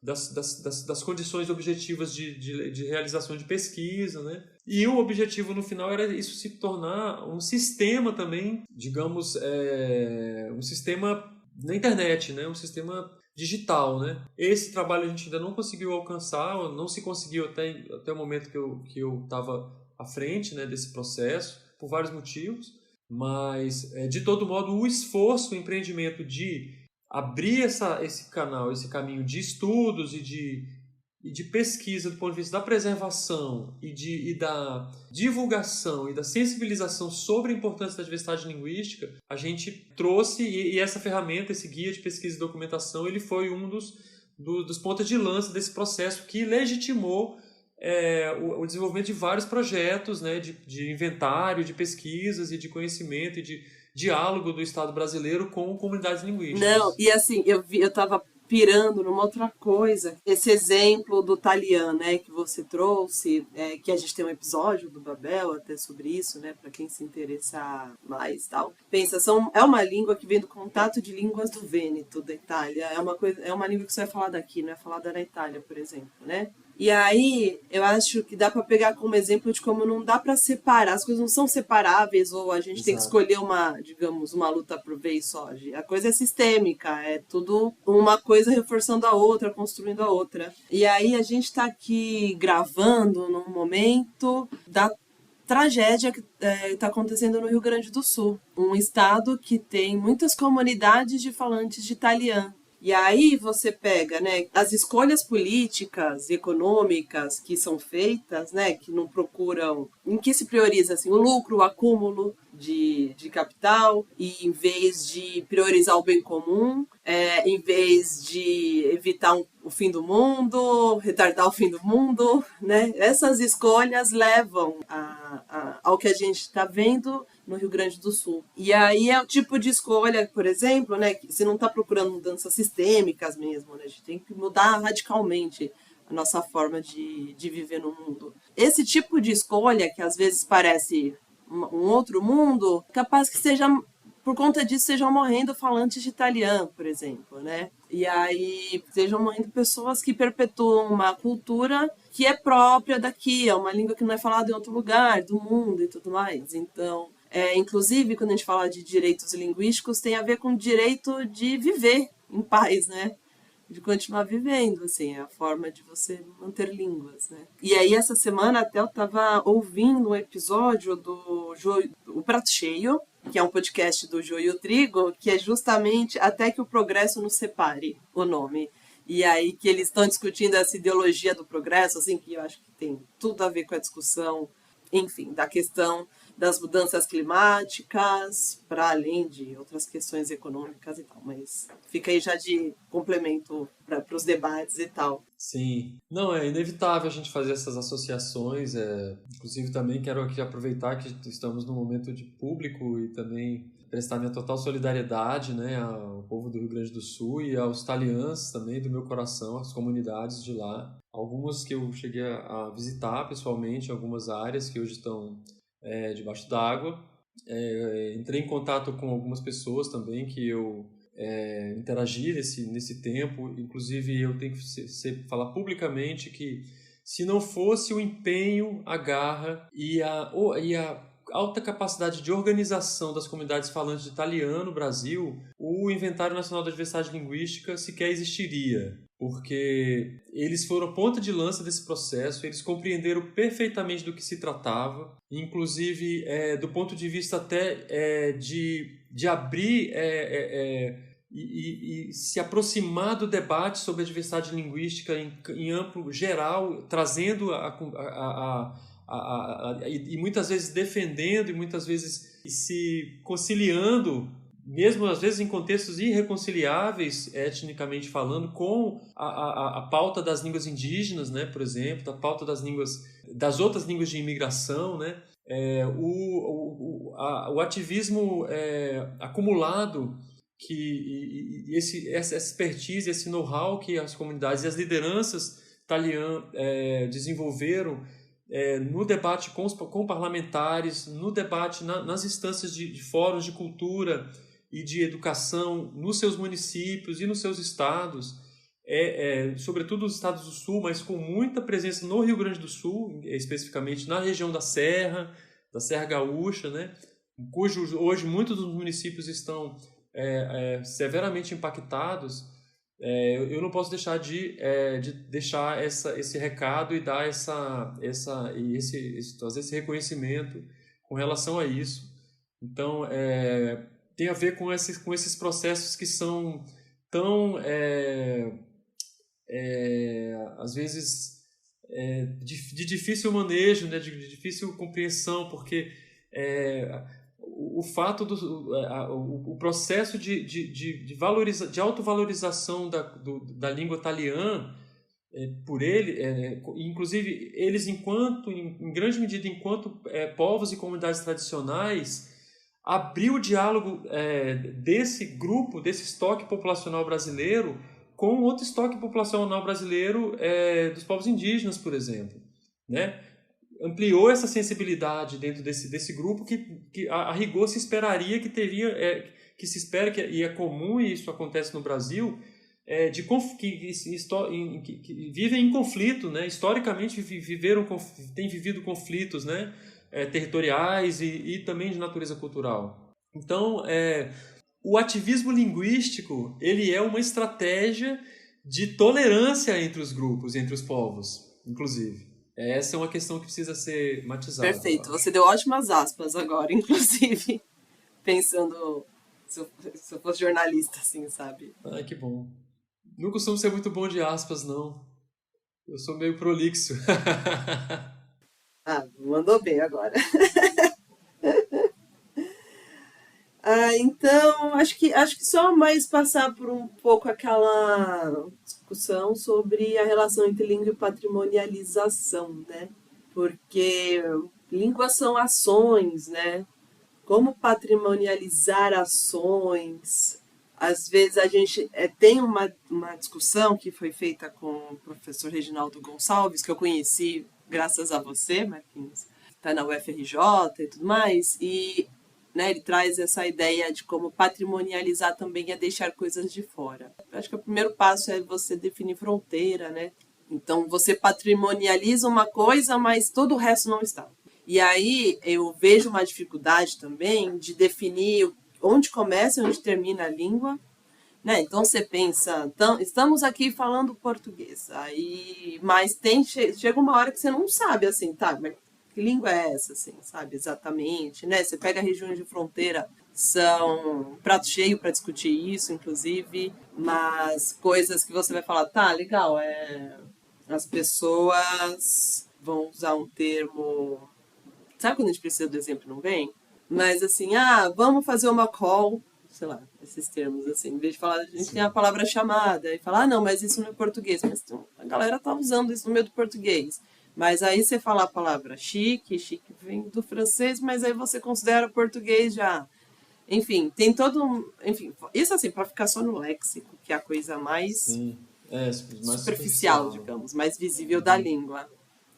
das condições objetivas de realização de pesquisa, né? E o objetivo no final era isso se tornar um sistema também, digamos, um sistema na internet, né? Um sistema digital, né? Esse trabalho a gente ainda não conseguiu alcançar, não se conseguiu até o momento que eu estava à frente, né, desse processo, por vários motivos, mas de todo modo o esforço, o empreendimento de abrir esse canal, esse caminho de estudos e de pesquisa do ponto de vista da preservação e da divulgação e da sensibilização sobre a importância da diversidade linguística, a gente trouxe, e essa ferramenta, esse guia de pesquisa e documentação, ele foi um dos pontos de lança desse processo que legitimou o desenvolvimento de vários projetos, né, de inventário, de pesquisas e de conhecimento e de diálogo do Estado brasileiro com comunidades linguísticas. Não, e assim, eu estava pirando numa outra coisa. Esse exemplo do Talian, né, que você trouxe, que a gente tem um episódio do Babel até sobre isso, né, para quem se interessar mais, tal. Pensa, é uma língua que vem do contato de línguas do Vêneto, da Itália. É uma língua que só é falada aqui, não é falada na Itália, por exemplo, né? E aí, eu acho que dá para pegar como exemplo de como não dá para separar, as coisas não são separáveis, ou a gente Exato. Tem que escolher uma luta por vez só. A coisa é sistêmica, é tudo uma coisa reforçando a outra, construindo a outra. E aí a gente está aqui gravando num momento da tragédia que está acontecendo no Rio Grande do Sul, um estado que tem muitas comunidades de falantes de italiano. E aí você pega, né, as escolhas políticas, econômicas que são feitas, né, que não procuram, em que se prioriza assim, o lucro, o acúmulo de capital, e em vez de priorizar o bem comum, em vez de evitar o fim do mundo, retardar o fim do mundo, né, essas escolhas levam ao que a gente está vendo no Rio Grande do Sul. E aí é o tipo de escolha, por exemplo, né, que você não está procurando mudanças sistêmicas mesmo, né, a gente tem que mudar radicalmente a nossa forma de viver no mundo. Esse tipo de escolha, que às vezes parece um outro mundo, capaz que seja, por conta disso, sejam morrendo falantes de italiano, por exemplo, né? E aí sejam morrendo pessoas que perpetuam uma cultura que é própria daqui, é uma língua que não é falada em outro lugar do mundo e tudo mais. Então, inclusive, quando a gente fala de direitos linguísticos, tem a ver com o direito de viver em paz, né? De continuar vivendo, assim, é a forma de você manter línguas, né? E aí, essa semana, até eu estava ouvindo um episódio do O Prato Cheio, que é um podcast do Joio e o Trigo, que é justamente Até que o Progresso nos Separe, o nome. E aí que eles estão discutindo essa ideologia do progresso, assim, que eu acho que tem tudo a ver com a discussão, enfim, da questão das mudanças climáticas, para além de outras questões econômicas e tal. Mas fica aí já de complemento para os debates e tal. Sim. Não, é inevitável a gente fazer essas associações. Inclusive, também quero aqui aproveitar que estamos num momento de público e também prestar minha total solidariedade, né, ao povo do Rio Grande do Sul e aos taliãs também do meu coração, às comunidades de lá. Algumas que eu cheguei a visitar pessoalmente, algumas áreas que hoje estão debaixo d'água. Entrei em contato com algumas pessoas também que eu interagir nesse tempo. Inclusive, eu tenho que falar publicamente que, se não fosse o empenho, a garra e a alta capacidade de organização das comunidades falantes de italiano no Brasil, o Inventário Nacional da Diversidade Linguística sequer existiria, porque eles foram a ponta de lança desse processo, eles compreenderam perfeitamente do que se tratava, inclusive do ponto de vista até de abrir e se aproximar do debate sobre a diversidade linguística em amplo geral, trazendo e muitas vezes defendendo e muitas vezes se conciliando, mesmo às vezes em contextos irreconciliáveis, etnicamente falando, com a pauta das línguas indígenas, né, por exemplo, da pauta das outras línguas de imigração, né, o ativismo acumulado essa expertise, esse know-how que as comunidades e as lideranças italianas desenvolveram no debate com parlamentares, no debate nas instâncias de fóruns de cultura e de educação nos seus municípios e nos seus estados, sobretudo nos estados do Sul, mas com muita presença no Rio Grande do Sul, especificamente na região da Serra Gaúcha, né, cujo hoje muitos dos municípios estão severamente impactados. Eu não posso deixar de deixar esse recado e dar trazer esse reconhecimento com relação a isso. Então, tem a ver com esses processos que são tão, às vezes, de difícil manejo, né, de difícil compreensão, porque o fato o processo de autovalorização da língua italiana por ele, inclusive eles em grande medida enquanto povos e comunidades tradicionais, abriu o diálogo desse grupo, desse estoque populacional brasileiro com outro estoque populacional brasileiro dos povos indígenas, por exemplo, né? Ampliou essa sensibilidade dentro desse grupo que a rigor se esperaria que se espera, e é comum, e isso acontece no Brasil, que vivem em conflito, né? Historicamente têm vivido conflitos, né? Territoriais e também de natureza cultural. Então, o ativismo linguístico, ele é uma estratégia de tolerância entre os grupos, entre os povos, inclusive. Essa é uma questão que precisa ser matizada. Perfeito, você deu ótimas aspas agora, inclusive, pensando se eu fosse jornalista, assim, sabe? Ah, que bom. Não costumo ser muito bom de aspas, não. Eu sou meio prolixo. Mandou bem agora. Então, acho que só mais passar por um pouco aquela discussão sobre a relação entre língua e patrimonialização, né? Porque línguas são ações, né? Como patrimonializar ações? Às vezes a gente tem uma discussão que foi feita com o professor Reginaldo Gonçalves, que eu conheci graças a você, Marquinhos, está na UFRJ e tudo mais, e né, ele traz essa ideia de como patrimonializar também é deixar coisas de fora. Acho que o primeiro passo é você definir fronteira, né? Então você patrimonializa uma coisa, mas todo o resto não está. E aí eu vejo uma dificuldade também de definir onde começa e onde termina a língua, né? Então você pensa, estamos aqui falando português, mas chega uma hora que você não sabe assim, tá, mas que língua é essa, assim, sabe, exatamente, né? Você pega regiões de fronteira, são prato cheio para discutir isso, inclusive, mas coisas que você vai falar, tá, legal, as pessoas vão usar um termo Sabe quando a gente precisa do exemplo e não vem? Mas assim, vamos fazer uma call, sei lá, esses termos assim, em vez de falar, a gente tem a Sim. palavra chamada, e falar, não, mas isso não é português. Mas então, a galera tá usando isso no meio do português. Mas aí você fala a palavra chique vem do francês, mas aí você considera português já. Enfim, tem todo um. Enfim, isso assim, para ficar só no léxico, que é a coisa mais Sim. Mais superficial, superficial. digamos, mais visível da Uhum. língua,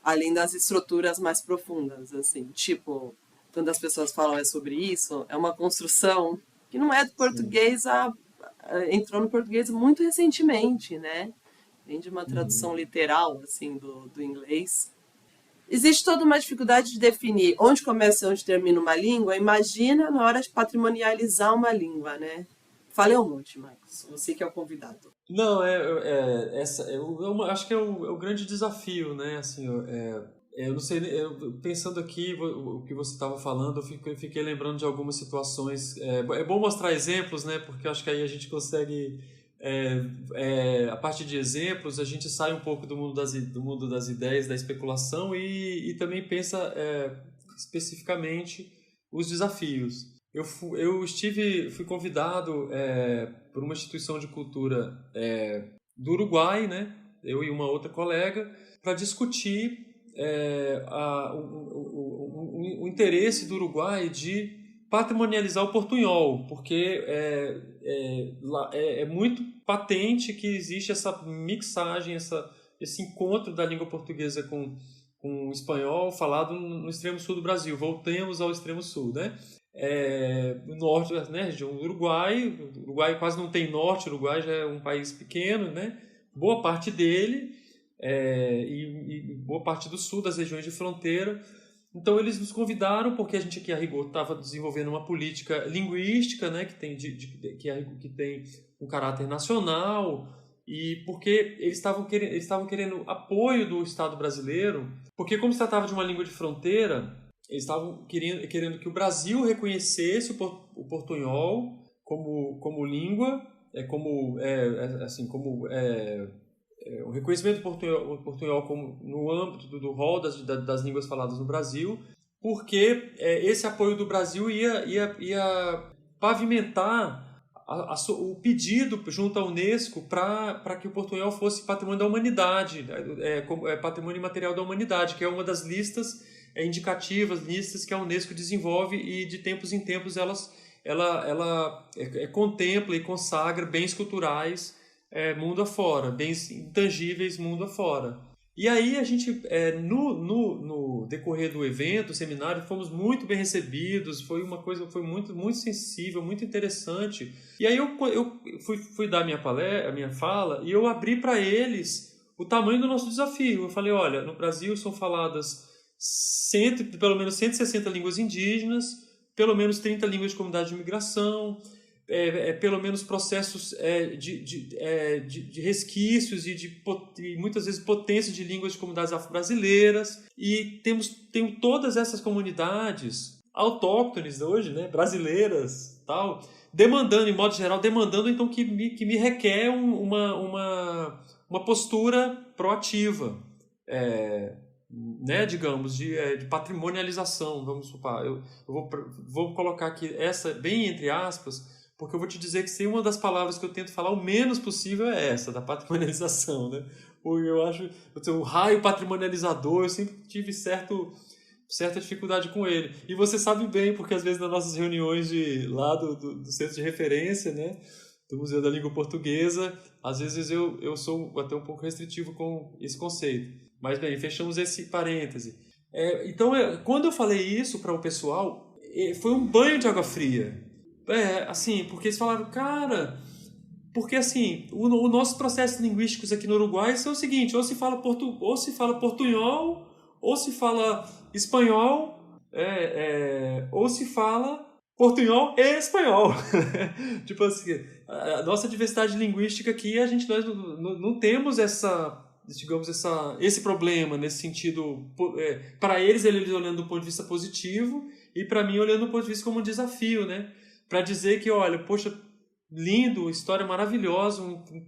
além das estruturas mais profundas, assim, tipo, quando as pessoas falam sobre isso, é uma construção que não é do Sim. português, entrou no português muito recentemente, né? Vem de uma tradução Uhum. literal, assim, do inglês. Existe toda uma dificuldade de definir onde começa e onde termina uma língua. Imagina na hora de patrimonializar uma língua, né? Falei um monte, Marcos. Você que é o convidado. Não, acho que é o grande desafio, né? Assim, eu não sei, pensando aqui o que você estava falando, eu fiquei lembrando de algumas situações. É bom mostrar exemplos, né? Porque eu acho que aí a gente consegue, a partir de exemplos, a gente sai um pouco do mundo das ideias, da especulação e também pensa especificamente os desafios. Fui convidado por uma instituição de cultura do Uruguai, né? Eu e uma outra colega, para discutir o interesse do Uruguai de patrimonializar o portunhol, porque é muito patente que existe essa mixagem, esse encontro da língua portuguesa com o espanhol falado no extremo sul do Brasil. Voltemos ao extremo sul, né? No norte, né, região do Uruguai. O Uruguai quase não tem norte, o Uruguai já é um país pequeno, né? Boa parte dele e boa parte do sul, das regiões de fronteira. Então eles nos convidaram, porque a gente aqui a rigor estava desenvolvendo uma política linguística, né, que tem um caráter nacional, e porque eles estavam querendo apoio do Estado brasileiro, porque como se tratava de uma língua de fronteira, eles estavam querendo que o Brasil reconhecesse o portunhol como língua, o reconhecimento do portunhol como, no âmbito do rol das línguas faladas no Brasil, porque esse apoio do Brasil ia pavimentar o pedido junto à Unesco para que o portunhol fosse patrimônio da humanidade, patrimônio imaterial da humanidade, que é uma das listas indicativas, listas que a Unesco desenvolve e de tempos em tempos ela contempla e consagra bens culturais mundo afora, bens intangíveis mundo afora. E aí a gente, no decorrer do evento, seminário, fomos muito bem recebidos, foi muito, muito sensível, muito interessante. E aí eu fui dar a minha fala e eu abri para eles o tamanho do nosso desafio. Eu falei, olha, no Brasil são faladas pelo menos 160 línguas indígenas, pelo menos 30 línguas de comunidade de imigração, pelo menos processos de resquícios e muitas vezes potência de línguas de comunidades afro-brasileiras. E temos todas essas comunidades autóctones hoje, né, brasileiras, tal, demandando, em modo geral, então que me requer uma postura proativa, né, digamos, de patrimonialização, vamos supor. Eu vou colocar aqui essa bem entre aspas, porque eu vou te dizer que se uma das palavras que eu tento falar o menos possível é essa, da patrimonialização, né? Porque eu acho, o raio patrimonializador, eu sempre tive certa dificuldade com ele. E você sabe bem, porque às vezes nas nossas reuniões lá do centro de referência, né, do Museu da Língua Portuguesa, às vezes eu sou até um pouco restritivo com esse conceito. Mas bem, fechamos esse parêntese. Então, quando eu falei isso para o pessoal, foi um banho de água fria. Assim, porque eles falaram, cara, porque assim, o nossos processos linguísticos aqui no Uruguai são o seguinte, ou se fala portunhol, ou se fala espanhol, ou se fala portunhol e espanhol. Tipo assim, a nossa diversidade linguística aqui, nós não temos esse problema nesse sentido. Para eles olhando do ponto de vista positivo, e para mim olhando do ponto de vista como um desafio, né? Para dizer que, olha, poxa, lindo, história maravilhosa,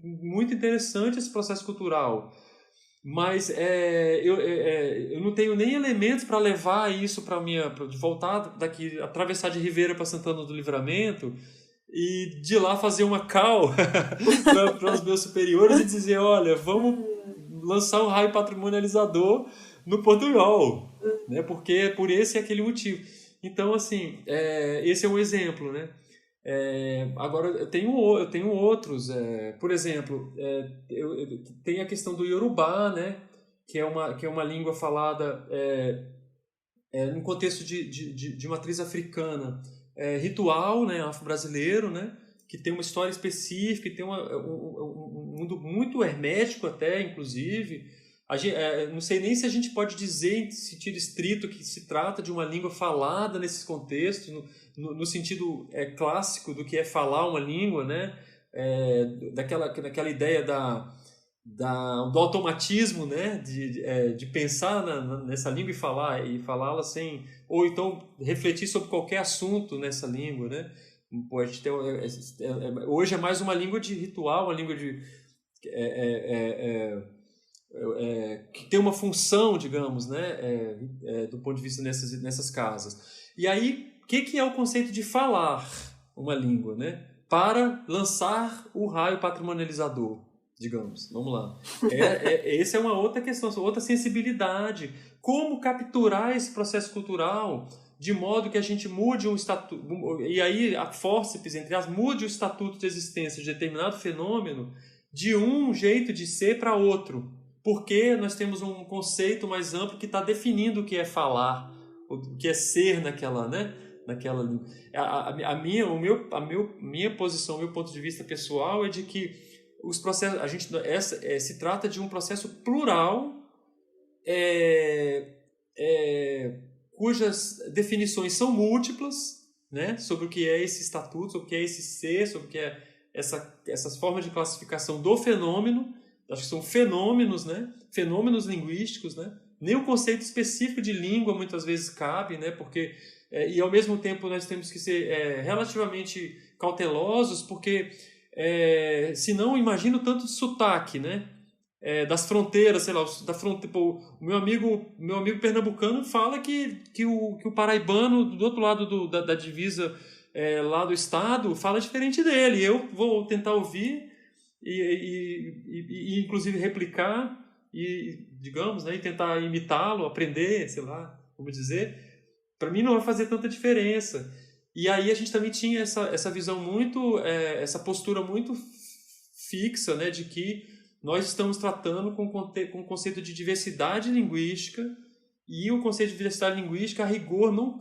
muito interessante esse processo cultural. Mas eu não tenho nem elementos para levar isso de voltar daqui, atravessar de Ribeira para Santana do Livramento e de lá fazer uma call para os meus superiores e dizer, olha, vamos lançar um raio patrimonializador no Portunhol, né? Porque por esse e aquele motivo. Então, assim, esse é um exemplo, né? Agora, eu tenho outros. Por exemplo, tem a questão do Yorubá, né? Que é uma língua falada no contexto de matriz africana, ritual, né? Afro-brasileiro, né? Que tem uma história específica, que tem um mundo muito hermético até, inclusive. Não sei nem se a gente pode dizer, em sentido estrito, que se trata de uma língua falada nesses contextos, no sentido clássico do que é falar uma língua, né? Daquela ideia do automatismo, né? De pensar nessa língua e falá-la sem... Ou então refletir sobre qualquer assunto nessa língua, né? Pô, a gente tem, hoje é mais uma língua de ritual, uma língua que tem uma função, digamos, né, do ponto de vista nessas casas. E aí, o que é o conceito de falar uma língua, né, para lançar o raio patrimonializador, digamos? Vamos lá. Essa é uma outra questão, outra sensibilidade. Como capturar esse processo cultural de modo que a gente mude um estatuto, e aí a fórceps, entre as, mude o estatuto de existência de determinado fenômeno de um jeito de ser para outro. Porque nós temos um conceito mais amplo que está definindo o que é falar, o que é ser naquela língua. Minha posição, o meu ponto de vista pessoal é de que os processos, se trata de um processo plural, cujas definições são múltiplas, né, sobre o que é esse estatuto, sobre o que é esse ser, sobre o que é essas formas de classificação do fenômeno. Acho que são fenômenos, né? Fenômenos linguísticos, né? Nem o conceito específico de língua muitas vezes cabe, né? Porque, e ao mesmo tempo nós temos que ser relativamente cautelosos, porque senão imagino tanto sotaque, né? Das fronteiras, sei lá, o meu amigo pernambucano fala que o paraibano do outro lado da divisa lá do estado fala diferente dele. Eu vou tentar ouvir e inclusive replicar e, digamos, né, e tentar imitá-lo, aprender, sei lá, como dizer, para mim não vai fazer tanta diferença. E aí a gente também tinha essa visão muito, essa postura muito fixa, né, de que nós estamos tratando com o conceito de diversidade linguística, e o conceito de diversidade linguística, a rigor, não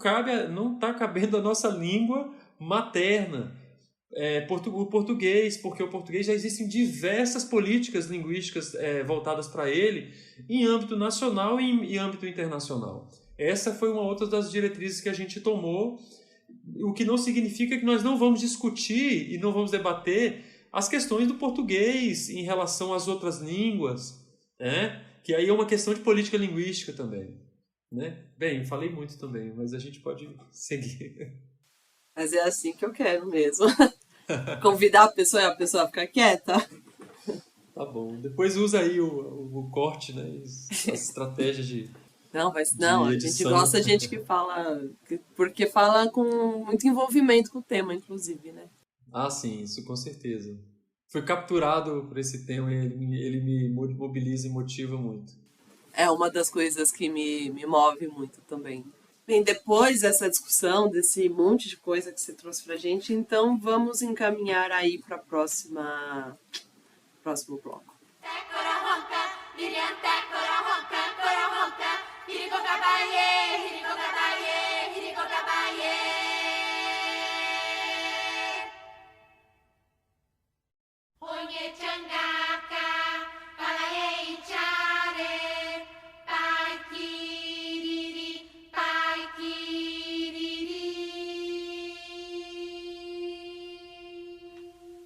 está cabendo a nossa língua materna. O português, porque o português já existem diversas políticas linguísticas voltadas para ele em âmbito nacional e em âmbito internacional. Essa foi uma outra das diretrizes que a gente tomou, o que não significa que nós não vamos discutir e não vamos debater as questões do português em relação às outras línguas, né? Que aí é uma questão de política linguística também, né? Bem, falei muito também, mas a gente pode seguir. Mas é assim que eu quero mesmo. Convidar a pessoa e a pessoa ficar quieta. Tá bom. Depois usa aí o corte, né? As estratégias de A gente edição. gosta de gente que fala, porque fala com muito envolvimento com o tema, inclusive, né? Ah, sim, isso com certeza. Fui capturado por esse tema e ele me mobiliza e motiva muito. É uma das coisas que me move muito também. Bem, depois dessa discussão, desse monte de coisa que você trouxe pra gente, então vamos encaminhar aí para próximo bloco.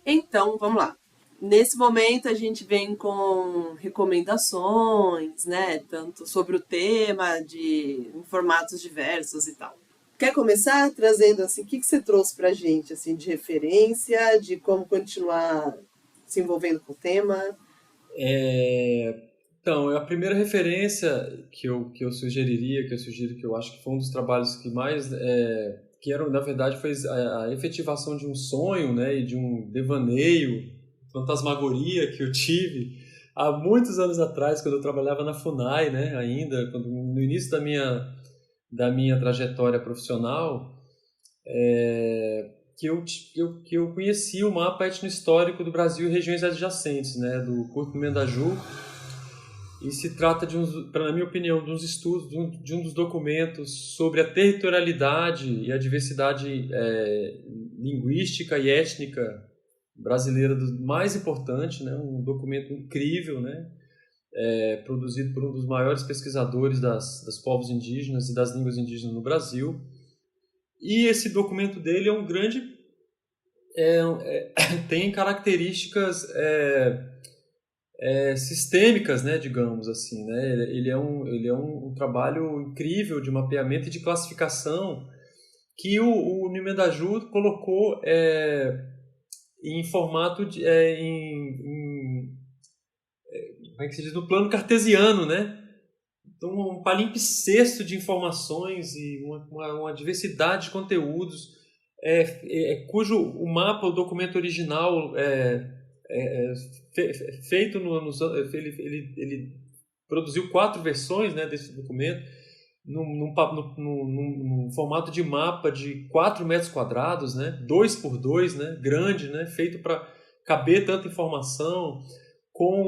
Então, vamos lá. Nesse momento a gente vem com recomendações, né? Tanto sobre o tema, em formatos diversos e tal. Quer começar trazendo assim, o que você trouxe pra gente, assim, de referência, de como continuar se envolvendo com o tema? Então, a primeira referência que eu sugeriria, que eu sugiro, que eu acho que foi um dos trabalhos que mais, que era, na verdade, foi a efetivação de um sonho, né, e de um devaneio, fantasmagoria que eu tive há muitos anos atrás, quando eu trabalhava na FUNAI, né, ainda, no início da minha trajetória profissional, que eu conheci o mapa etnohistórico do Brasil e regiões adjacentes, né, do Curto Mendaju. E se trata na minha opinião, de uns estudos, de um dos documentos sobre a territorialidade e a diversidade linguística e étnica brasileira mais importante, né? Um documento incrível, né? Produzido por um dos maiores pesquisadores dos povos indígenas e das línguas indígenas no Brasil. E esse documento dele é um grande... tem características... sistêmicas, né, digamos assim, né? Ele é um trabalho incrível de mapeamento e de classificação que o Nimendaju colocou em formato como é que se diz, no plano cartesiano, né? Então, um palimpsesto de informações e uma diversidade de conteúdos, cujo o mapa, o documento original feito ele produziu 4 versões, né, desse documento num formato de mapa de 4 metros quadrados, né, 2 por 2, né, grande, né, feito para caber tanta informação, com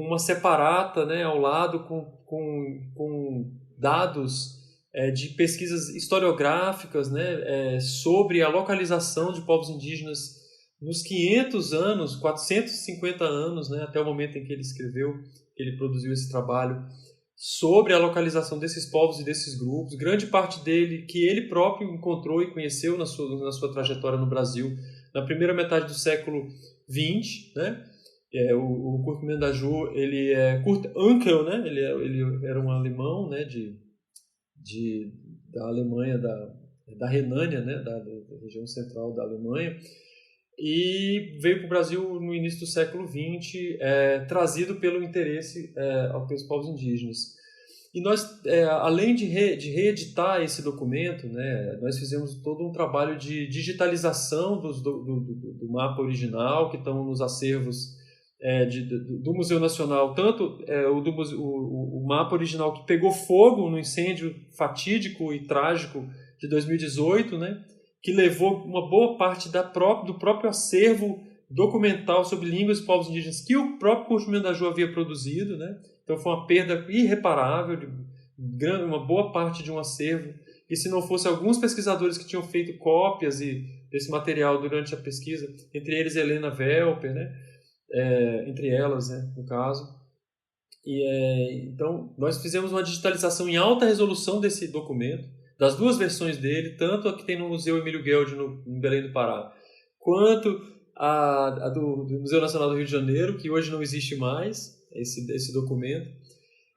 uma separata, né, ao lado com dados de pesquisas historiográficas, né, sobre a localização de povos indígenas nos 500 anos, 450 anos, né, até o momento em que ele produziu esse trabalho sobre a localização desses povos e desses grupos, grande parte dele que ele próprio encontrou e conheceu na sua trajetória no Brasil, na primeira metade do século XX, né? O Kurt Mendaju, ele é Kurt Unckel, né? Ele era um alemão, né, da Alemanha, da Renânia, né, da região central da Alemanha, e veio para o Brasil no início do século XX, trazido pelo interesse pelos povos indígenas. E nós, além de reeditar esse documento, né, nós fizemos todo um trabalho de digitalização do mapa original, que estão nos acervos do Museu Nacional, tanto o mapa original que pegou fogo no incêndio fatídico e trágico de 2018, né, que levou uma boa parte do próprio acervo documental sobre línguas e povos indígenas que o próprio Curso Mendaju havia produzido, né? Então foi uma perda irreparável, uma boa parte de um acervo, e se não fosse alguns pesquisadores que tinham feito cópias desse material durante a pesquisa, entre eles Helena Welper, né? Entre elas, né, no caso. Então nós fizemos uma digitalização em alta resolução desse documento, das 2 versões dele, tanto a que tem no Museu Emílio Gueldi, em Belém do Pará, quanto a do Museu Nacional do Rio de Janeiro, que hoje não existe mais, esse documento.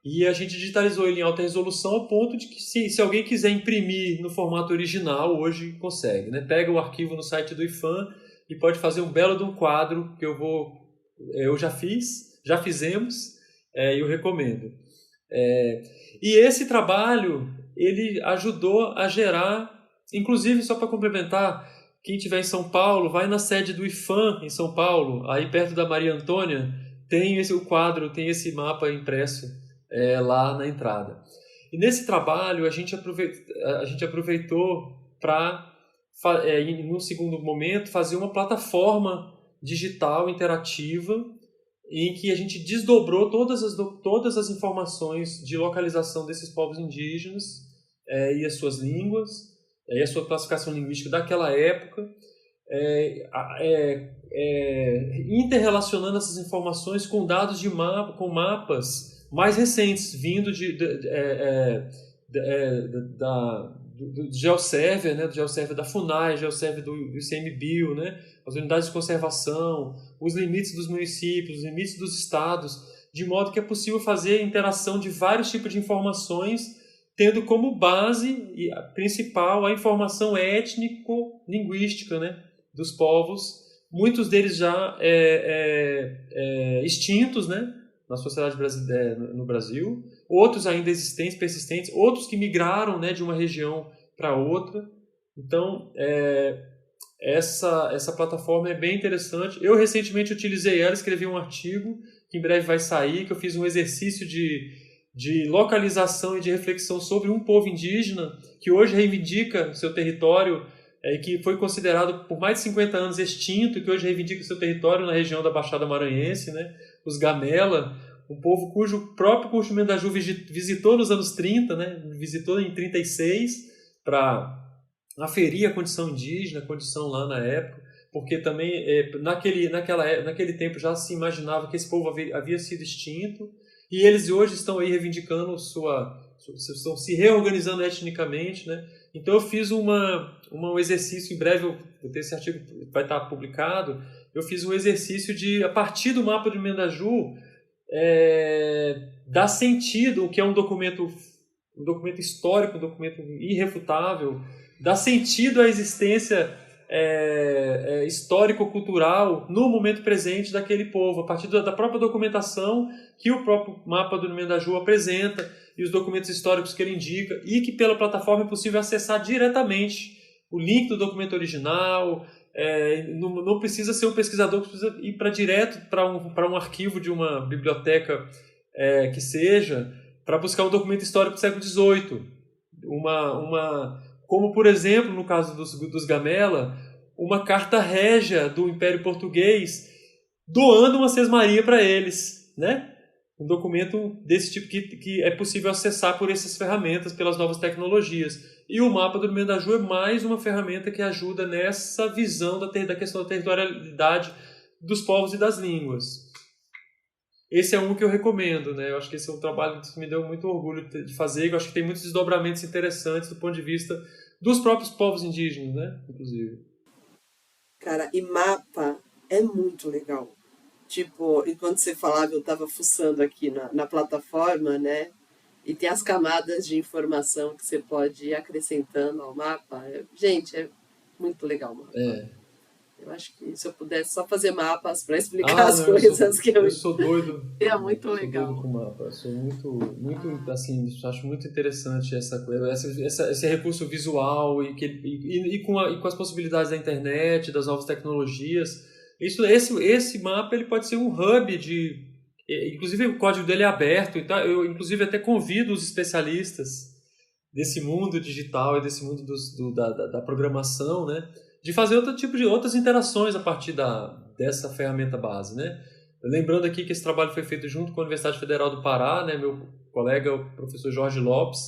E a gente digitalizou ele em alta resolução ao ponto de que, se alguém quiser imprimir no formato original, hoje consegue, né? Pega o arquivo no site do IPHAN e pode fazer um belo de um quadro que eu já fizemos, e eu recomendo. E esse trabalho, ele ajudou a gerar, inclusive, só para complementar, quem estiver em São Paulo, vai na sede do IPHAN em São Paulo, aí perto da Maria Antônia, tem o quadro, tem esse mapa impresso lá na entrada. E nesse trabalho a gente aproveitou para, no segundo momento, fazer uma plataforma digital interativa em que a gente desdobrou todas as informações de localização desses povos indígenas e as suas línguas, e a sua classificação linguística daquela época, interrelacionando essas informações com dados com mapas mais recentes, vindo do GeoServer, né, do GeoServer da FUNAI, GeoServer do ICMBio, né, as unidades de conservação, os limites dos municípios, os limites dos estados, de modo que é possível fazer interação de vários tipos de informações, tendo como base principal a informação étnico-linguística, né, dos povos, muitos deles já extintos, né, na sociedade brasileira, no Brasil, outros ainda existentes, persistentes, outros que migraram, né, de uma região para outra. Então, essa plataforma é bem interessante. Eu recentemente utilizei ela, escrevi um artigo que em breve vai sair, que eu fiz um exercício de localização e de reflexão sobre um povo indígena que hoje reivindica seu território, que foi considerado por mais de 50 anos extinto, que hoje reivindica seu território na região da Baixada Maranhense, né? Os Gamela, um povo cujo próprio Curso Mendaju visitou nos anos 30, né? Visitou em 36 para aferir a condição indígena, a condição lá na época, porque também naquele tempo já se imaginava que esse povo havia sido extinto, e eles hoje estão aí reivindicando estão se reorganizando etnicamente, né? Então eu fiz um exercício, em breve esse artigo vai estar publicado, eu fiz um exercício de, a partir do mapa do Mendaju, dar sentido, o que é um documento histórico, um documento irrefutável, dar sentido à existência histórico-cultural no momento presente daquele povo, a partir da própria documentação que o próprio mapa do Mendaju apresenta e os documentos históricos que ele indica, e que pela plataforma é possível acessar diretamente o link do documento original. Não precisa ser um pesquisador que precisa ir direto para um arquivo de uma biblioteca que seja, para buscar um documento histórico do século XVIII. Como, por exemplo, no caso dos Gamela, uma carta régia do Império Português doando uma sesmaria para eles, né? Um documento desse tipo que é possível acessar por essas ferramentas, pelas novas tecnologias. E o mapa do Mendaju é mais uma ferramenta que ajuda nessa visão da questão da territorialidade dos povos e das línguas. Esse é um que eu recomendo, né? Eu acho que esse é um trabalho que me deu muito orgulho de fazer, eu acho que tem muitos desdobramentos interessantes do ponto de vista dos próprios povos indígenas, né? Inclusive. Cara, e mapa é muito legal. Tipo, enquanto você falava, eu estava fuçando aqui na plataforma, né? E tem as camadas de informação que você pode ir acrescentando ao mapa. Gente, é muito legal o mapa. Eu acho que se eu pudesse só fazer mapas para explicar as coisas que eu sou doido. É muito legal. Sou doido com mapa. Eu sou muito assim, acho muito interessante esse recurso visual e com as possibilidades da internet, das novas tecnologias. Esse mapa ele pode ser um hub inclusive o código dele é aberto, então eu inclusive até convido os especialistas desse mundo digital e desse mundo da programação, né, de fazer outras interações a partir dessa ferramenta base, né? Lembrando aqui que esse trabalho foi feito junto com a Universidade Federal do Pará, né? Meu colega, o professor Jorge Lopes,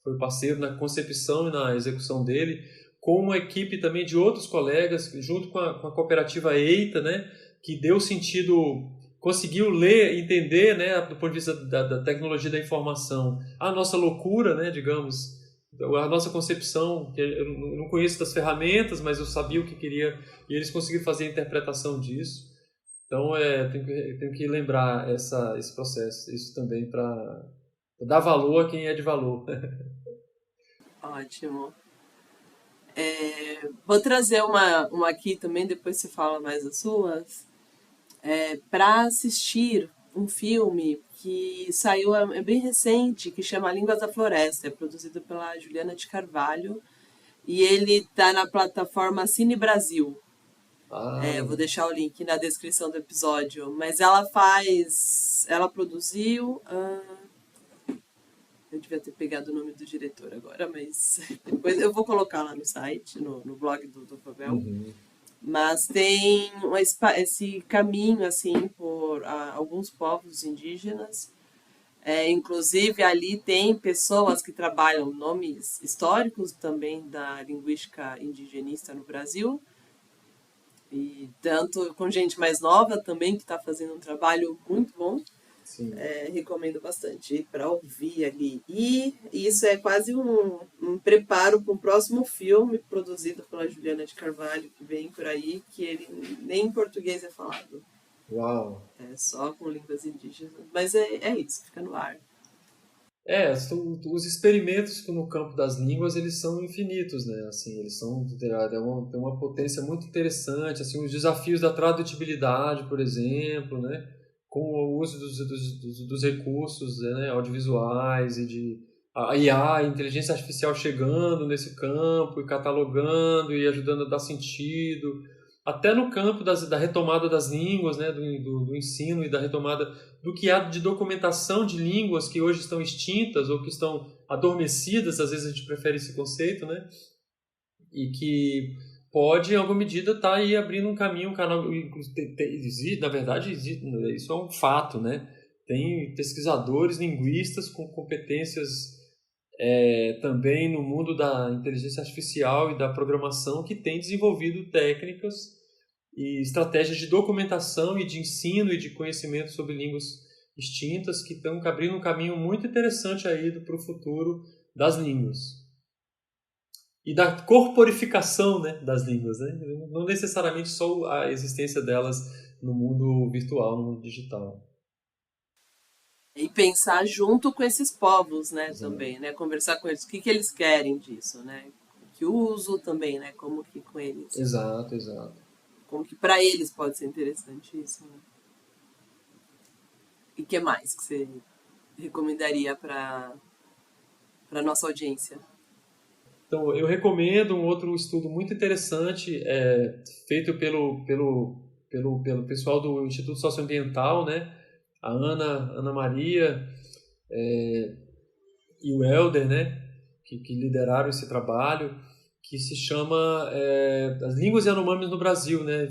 foi parceiro na concepção e na execução dele, com uma equipe também de outros colegas, junto com a cooperativa EITA, né? Que deu sentido, conseguiu ler, entender, né? Do ponto de vista da tecnologia da informação, a nossa loucura, né? Digamos, a nossa concepção, que eu não conheço das ferramentas, mas eu sabia o que queria, e eles conseguiram fazer a interpretação disso. Então, tenho que lembrar esse processo, isso também para dar valor a quem é de valor. Ótimo. Vou trazer uma aqui também, depois você fala mais as suas. Para assistir um filme que saiu, é bem recente, que chama Línguas da Floresta, é produzido pela Juliana de Carvalho, e ele está na plataforma Cine Brasil. Vou deixar o link na descrição do episódio, mas ela produziu, eu devia ter pegado o nome do diretor agora, mas depois eu vou colocar lá no site, no blog do Fabel. Uhum. Mas tem esse caminho assim por alguns povos indígenas. Inclusive ali tem pessoas que trabalham nomes históricos também da linguística indigenista no Brasil, e tanto com gente mais nova também que está fazendo um trabalho muito bom. Sim. Recomendo bastante para ouvir ali. E isso é quase um preparo para um próximo filme produzido pela Juliana de Carvalho, que vem por aí, que ele nem em português é falado. Uau! É só com línguas indígenas. Mas é isso, fica no ar. Os experimentos no campo das línguas, eles são infinitos, né? Assim, eles têm uma potência muito interessante, assim, os desafios da tradutibilidade, por exemplo, né? com o uso dos recursos, né, audiovisuais e de a IA, a inteligência artificial chegando nesse campo e catalogando e ajudando a dar sentido, até no campo da retomada das línguas, né, do ensino e da retomada do que há de documentação de línguas que hoje estão extintas ou que estão adormecidas, às vezes a gente prefere esse conceito, né, e que pode, em alguma medida, estar aí abrindo um caminho, um canal. Na verdade, isso é um fato, né? Tem pesquisadores, linguistas com competências também no mundo da inteligência artificial e da programação que têm desenvolvido técnicas e estratégias de documentação e de ensino e de conhecimento sobre línguas extintas que estão abrindo um caminho muito interessante aí para o futuro das línguas. E da corporificação, né, das línguas, né? Não necessariamente só a existência delas no mundo virtual, no mundo digital. E pensar junto com esses povos, né, Exato. também, né, conversar com eles, o que eles querem disso, né, que uso também, né, como que com eles. Exato. Como que para eles pode ser interessante isso, né? E o que mais que você recomendaria para nossa audiência? Então, eu recomendo um outro estudo muito interessante, feito pelo pessoal do Instituto Socioambiental, né? A Ana Maria e o Helder, né? Que lideraram esse trabalho, que se chama As Línguas Yanomamis no Brasil, né?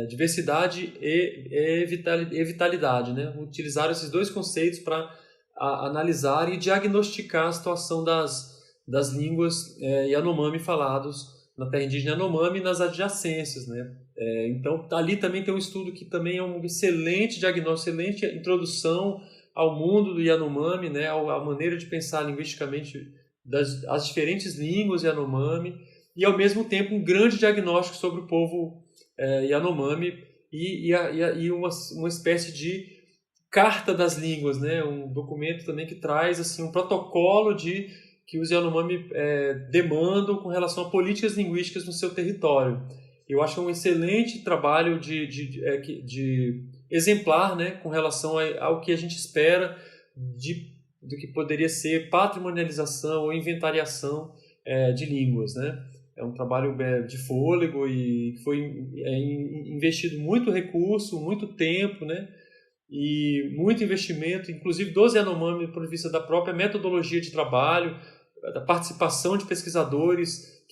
Diversidade e vitalidade, né? Utilizaram esses dois conceitos para analisar e diagnosticar a situação das línguas Yanomami falados na terra indígena Yanomami e nas adjacências, né? Então, ali também tem um estudo que também é um excelente diagnóstico, excelente introdução ao mundo do Yanomami, né? A maneira de pensar linguisticamente as diferentes línguas Yanomami e, ao mesmo tempo, um grande diagnóstico sobre o povo Yanomami e uma espécie de carta das línguas, né? Um documento também que traz assim, um protocolo que os Yanomami demandam com relação a políticas linguísticas no seu território. Eu acho um excelente trabalho de exemplar, né, com relação ao que a gente espera do que poderia ser patrimonialização ou inventariação de línguas, né? É um trabalho de fôlego e foi investido muito recurso, muito tempo, né? E muito investimento, inclusive dos Yanomami, do ponto de vista da própria metodologia de trabalho, da participação de pesquisadores,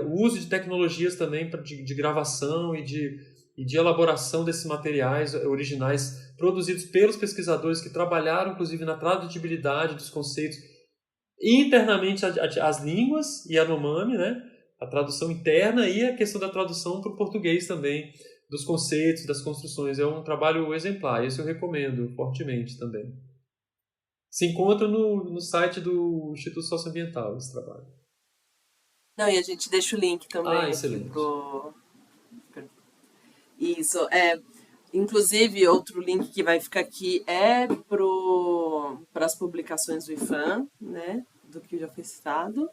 o uso de tecnologias também de gravação e de elaboração desses materiais originais produzidos pelos pesquisadores que trabalharam, inclusive, na tradutibilidade dos conceitos internamente às línguas Yanomami, né? A tradução interna e a questão da tradução para o português também, dos conceitos, das construções. É um trabalho exemplar, esse eu recomendo fortemente também. Se encontra no site do Instituto Socioambiental, esse trabalho. Não, e a gente deixa o link também excelente. Aqui pro... Isso, inclusive, outro link que vai ficar aqui é para as publicações do IFAM, né, do que já foi citado.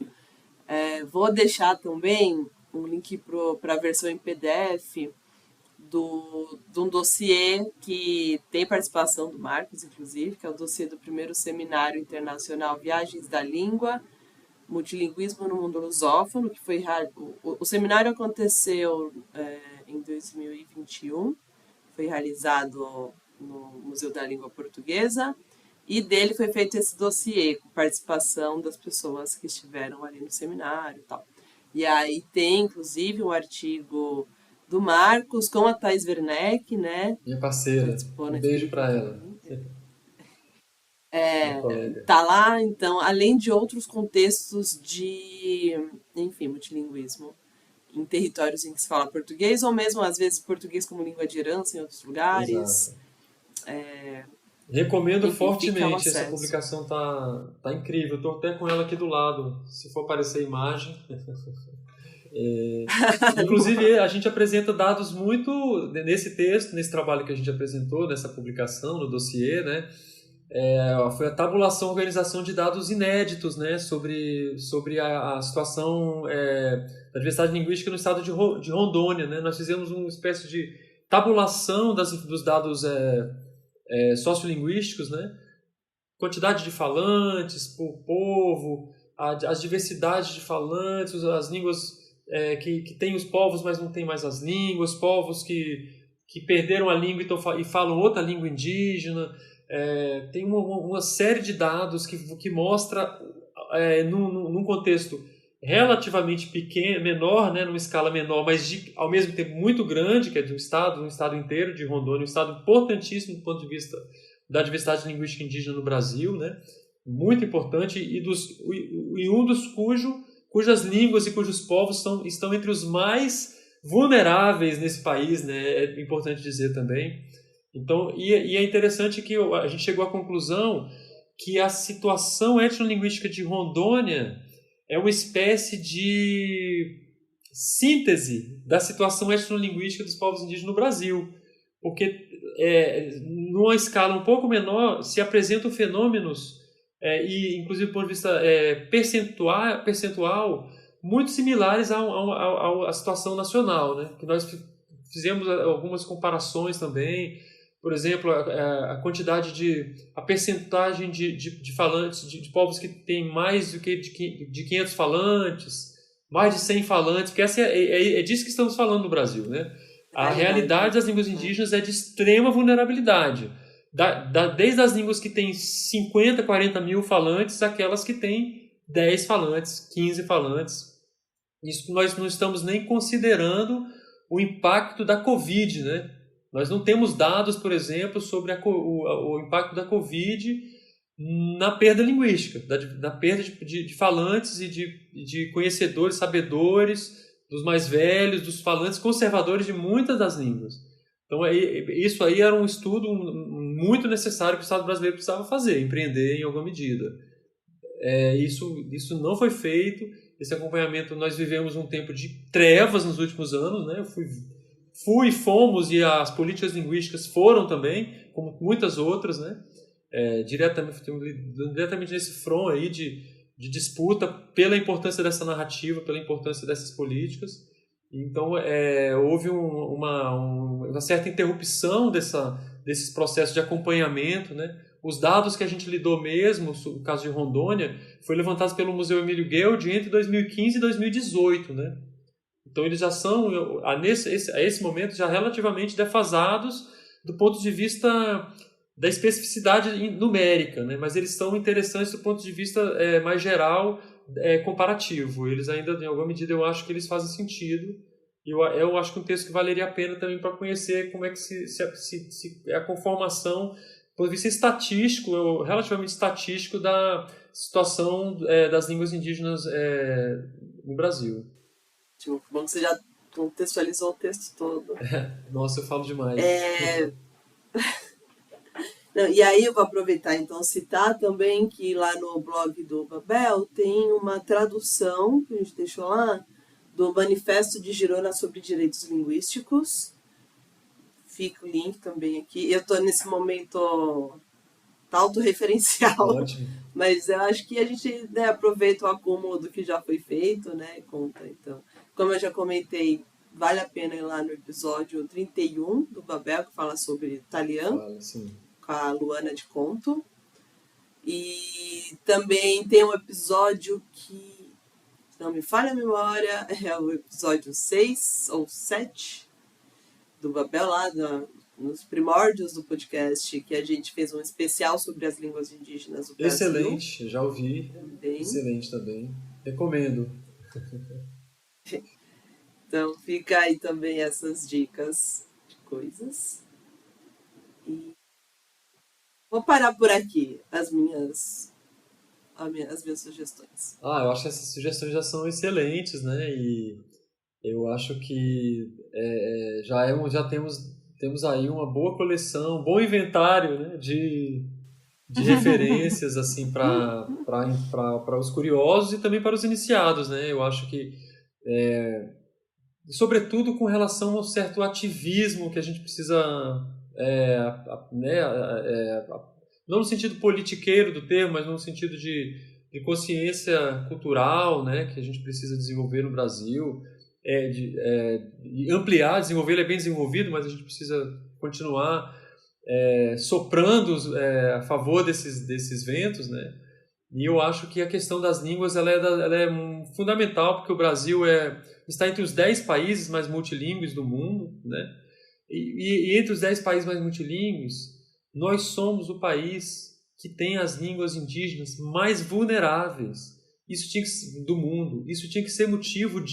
Vou deixar também um link para a versão em PDF de um dossiê que tem participação do Marcos, inclusive, que é o dossiê do primeiro Seminário Internacional Viagens da Língua, Multilinguismo no Mundo Lusófono, que foi o seminário aconteceu em 2021, foi realizado no Museu da Língua Portuguesa, e dele foi feito esse dossiê, com participação das pessoas que estiveram ali no seminário e tal. E aí tem, inclusive, um artigo do Marcos com a Thais Werneck, né? Minha parceira. Um beijo para ela. Tá lá, então, além de outros contextos de, enfim, multilinguismo em territórios em que se fala português, ou mesmo, às vezes, português como língua de herança em outros lugares. Recomendo fortemente, essa publicação tá incrível. Estou até com ela aqui do lado, se for aparecer a imagem. Inclusive, a gente apresenta dados muito nesse texto, nesse trabalho que a gente apresentou, nessa publicação, no dossiê, né? Foi a tabulação, organização de dados inéditos, né, sobre a situação da diversidade linguística no estado de Rondônia, né? Nós fizemos uma espécie de tabulação dos dados sociolinguísticos, né? Quantidade de falantes por povo, as diversidades de falantes, as línguas que têm os povos, mas não tem mais as línguas, povos que perderam a língua e falam outra língua indígena. Tem uma série de dados que mostra, num contexto relativamente pequeno, menor, né, numa escala menor, mas ao mesmo tempo muito grande, que é de um estado inteiro de Rondônia, um estado importantíssimo do ponto de vista da diversidade linguística indígena no Brasil, né, muito importante, cujas línguas e cujos povos estão entre os mais vulneráveis nesse país, né, é importante dizer também. Então, e é interessante que a gente chegou à conclusão que a situação etnolinguística de Rondônia é uma espécie de síntese da situação etnolinguística dos povos indígenas no Brasil, porque numa escala um pouco menor se apresentam fenômenos e inclusive do ponto de vista percentual muito similares à situação nacional, né? Que nós fizemos algumas comparações também. Por exemplo, a percentagem de falantes, de povos que têm mais do que de 500 falantes, mais de 100 falantes, porque é disso que estamos falando no Brasil, né? A realidade das línguas indígenas é de extrema vulnerabilidade. Desde as línguas que têm 50, 40 mil falantes, aquelas que têm 10 falantes, 15 falantes. Isso nós não estamos nem considerando o impacto da Covid, né? Nós não temos dados, por exemplo, sobre o impacto da Covid na perda linguística, na perda de falantes e de conhecedores, sabedores, dos mais velhos, dos falantes conservadores de muitas das línguas. Então, isso aí era um estudo muito necessário que o Estado brasileiro precisava fazer, empreender em alguma medida. Isso não foi feito. Esse acompanhamento, nós vivemos um tempo de trevas nos últimos anos, né? Fomos, e as políticas linguísticas foram também, como muitas outras, né? Diretamente nesse front aí de disputa pela importância dessa narrativa, pela importância dessas políticas. Então, houve uma certa interrupção desses processos de acompanhamento, né? Os dados que a gente lidou mesmo, o caso de Rondônia, foi levantado pelo Museu Emílio Gueldi entre 2015 e 2018, né? Então, eles já são, a esse momento, já relativamente defasados do ponto de vista da especificidade numérica, né? Mas eles são interessantes do ponto de vista mais geral, comparativo. Eles ainda, em alguma medida, eu acho que eles fazem sentido. Eu acho que um texto que valeria a pena também para conhecer como é que se a conformação, do ponto de vista estatístico, relativamente estatístico, da situação das línguas indígenas no Brasil. Tipo, bom que você já contextualizou o texto todo. Nossa, eu falo demais. Não, e aí eu vou aproveitar então citar também que lá no blog do Babel tem uma tradução que a gente deixou lá do Manifesto de Girona sobre Direitos Linguísticos. Fica o link também aqui. Eu estou nesse momento autorreferencial. Ótimo. Mas eu acho que a gente aproveita o acúmulo do que já foi feito, né? Conta, então. Como eu já comentei, vale a pena ir lá no episódio 31 do Babel, que fala sobre Talian, com a Luana de Conto. E também tem um episódio que, se não me falha a memória, é o episódio 6 ou 7 do Babel, lá nos primórdios do podcast, que a gente fez um especial sobre as línguas indígenas do Brasil. Excelente, já ouvi. Também. Excelente também. Recomendo. Então fica aí também essas dicas de coisas. E vou parar por aqui as minhas sugestões. Eu acho que essas sugestões já são excelentes, né? E eu acho que já temos aí uma boa coleção, um bom inventário, né, de referências assim, para os curiosos e também para os iniciados, né? Eu acho que, sobretudo com relação ao certo ativismo que a gente precisa, não no sentido politiqueiro do termo, mas no sentido de consciência cultural, né, que a gente precisa desenvolver no Brasil. ampliar, desenvolver, ele é bem desenvolvido, mas a gente precisa continuar soprando a favor desses ventos, né? E eu acho que a questão das línguas ela é fundamental, porque o Brasil está entre os 10 países mais multilingües do mundo, né? E entre os 10 países mais multilingües, nós somos o país que tem as línguas indígenas mais vulneráveis do mundo. Isso tinha que ser motivo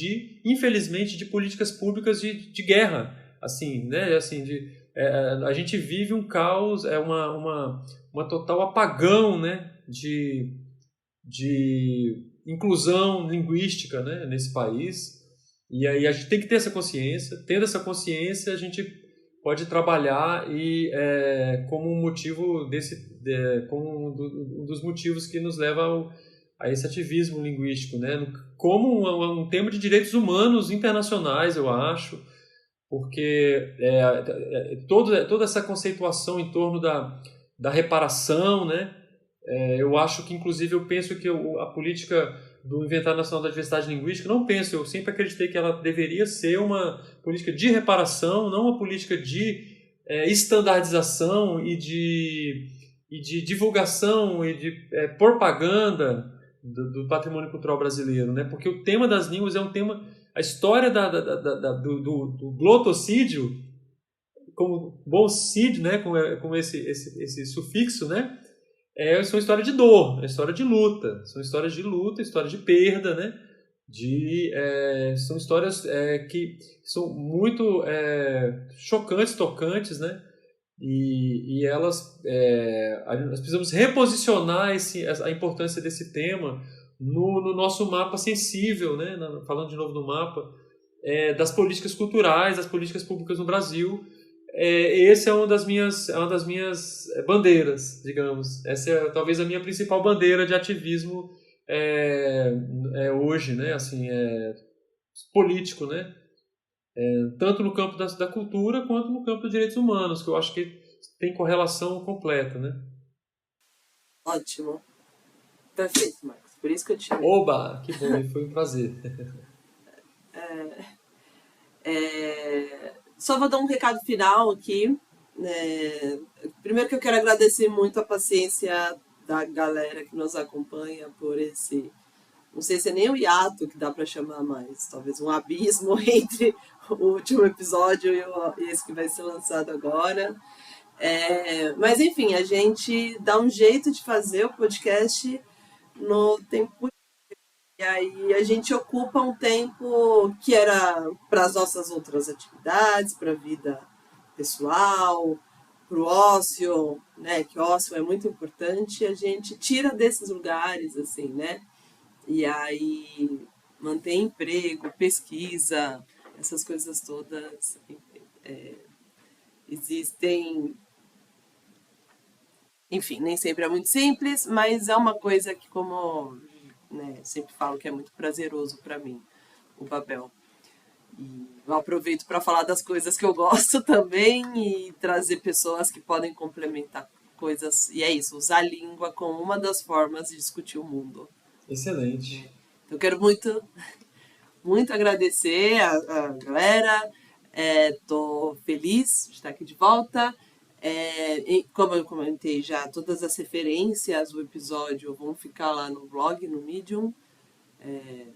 infelizmente, de políticas públicas de guerra. Assim, né? Assim, a gente vive um caos, uma total apagão, né? de inclusão linguística, né? Nesse país. E aí a gente tem que ter essa consciência. Tendo essa consciência, a gente pode trabalhar como um motivo como um dos motivos que nos leva a esse ativismo linguístico, né? Como um tema de direitos humanos internacionais, eu acho, porque toda essa conceituação em torno da reparação, né? Eu acho que, inclusive, eu penso que a política do Inventário Nacional da Diversidade Linguística, eu sempre acreditei que ela deveria ser uma política de reparação, não uma política de estandardização e de divulgação e de propaganda do patrimônio cultural brasileiro, né? Porque o tema das línguas é um tema... A história do glottocídio, como bolsídio, né? Com esse sufixo, né? São histórias de dor, história de luta, são histórias de luta, histórias de perda, né? São histórias que são muito chocantes, tocantes, né? E nós precisamos reposicionar a importância desse tema no nosso mapa sensível, né? Falando de novo do mapa, das políticas culturais, das políticas públicas no Brasil. Essa é uma das minhas bandeiras, digamos. Essa é talvez a minha principal bandeira de ativismo hoje, né? Assim, político, né? Tanto no campo da cultura quanto no campo dos direitos humanos, que eu acho que tem correlação completa, né? Ótimo. Perfeito, Marcos. Por isso que eu te chamei. Oba! Que bom, foi um prazer. Só vou dar um recado final aqui. Primeiro que eu quero agradecer muito a paciência da galera que nos acompanha por esse... Não sei se é nem o hiato que dá para chamar mais. Talvez um abismo entre o último episódio e esse que vai ser lançado agora. Mas, enfim, a gente dá um jeito de fazer o podcast no tempo. E aí a gente ocupa um tempo que era para as nossas outras atividades, para a vida pessoal, para o ócio, né? Que ócio é muito importante. A gente tira desses lugares, assim, né? E aí mantém emprego, pesquisa, essas coisas todas. Existem... Enfim, nem sempre é muito simples, mas é uma coisa que, como... né, sempre falo que é muito prazeroso para mim, o Babel. E eu aproveito para falar das coisas que eu gosto também e trazer pessoas que podem complementar coisas. E é isso, usar a língua como uma das formas de discutir o mundo. Excelente. Eu quero muito, muito agradecer a galera. Estou feliz de estar aqui de volta. Como eu comentei já, todas as referências do episódio vão ficar lá no blog, no Medium,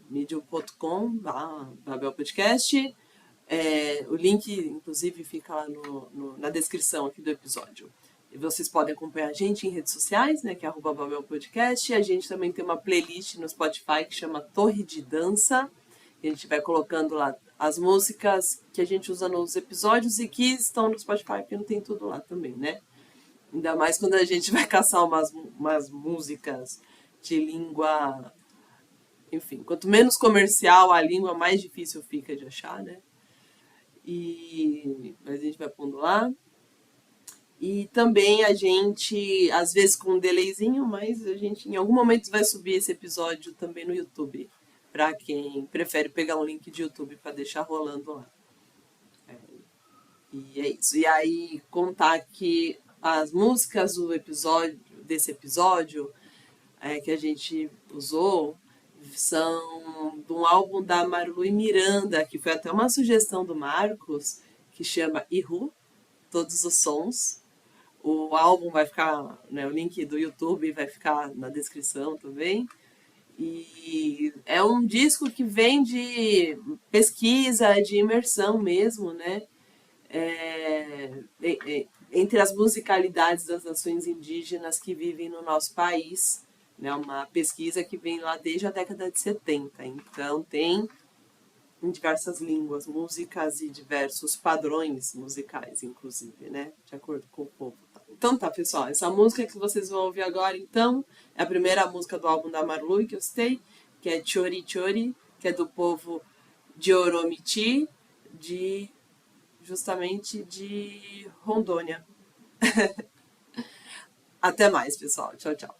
medium.com/Babel Podcast. O link, inclusive, fica lá na descrição aqui do episódio. E vocês podem acompanhar a gente em redes sociais, né, que é @Babel Podcast. A gente também tem uma playlist no Spotify que chama Torre de Dança. A gente vai colocando lá as músicas que a gente usa nos episódios e que estão no Spotify, porque não tem tudo lá também, né? Ainda mais quando a gente vai caçar umas músicas de língua... Enfim, quanto menos comercial a língua, mais difícil fica de achar, né? Mas a gente vai pondo lá. E também a gente, às vezes com um delayzinho, mas a gente em algum momento vai subir esse episódio também no YouTube, para quem prefere pegar um link de YouTube para deixar rolando lá. E é isso. E aí contar que as músicas desse episódio que a gente usou são de um um álbum da Marlui Miranda, que foi até uma sugestão do Marcos, que chama Ihu, Todos os Sons. O álbum vai ficar, né, o link do YouTube vai ficar na descrição também. E é um disco que vem de pesquisa, de imersão mesmo, né? Entre as musicalidades das nações indígenas que vivem no nosso país, né? Uma pesquisa que vem lá desde a década de 70. Então tem em diversas línguas, músicas e diversos padrões musicais, inclusive, né? De acordo com o povo. Então tá, pessoal, essa música que vocês vão ouvir agora, então, é a primeira música do álbum da Marlui que eu citei, que é Chori Chori, que é do povo de Oromiti, justamente de Rondônia. Até mais, pessoal. Tchau, tchau.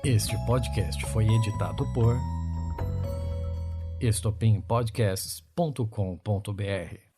Este podcast foi editado por estopimpodcasts.com.br.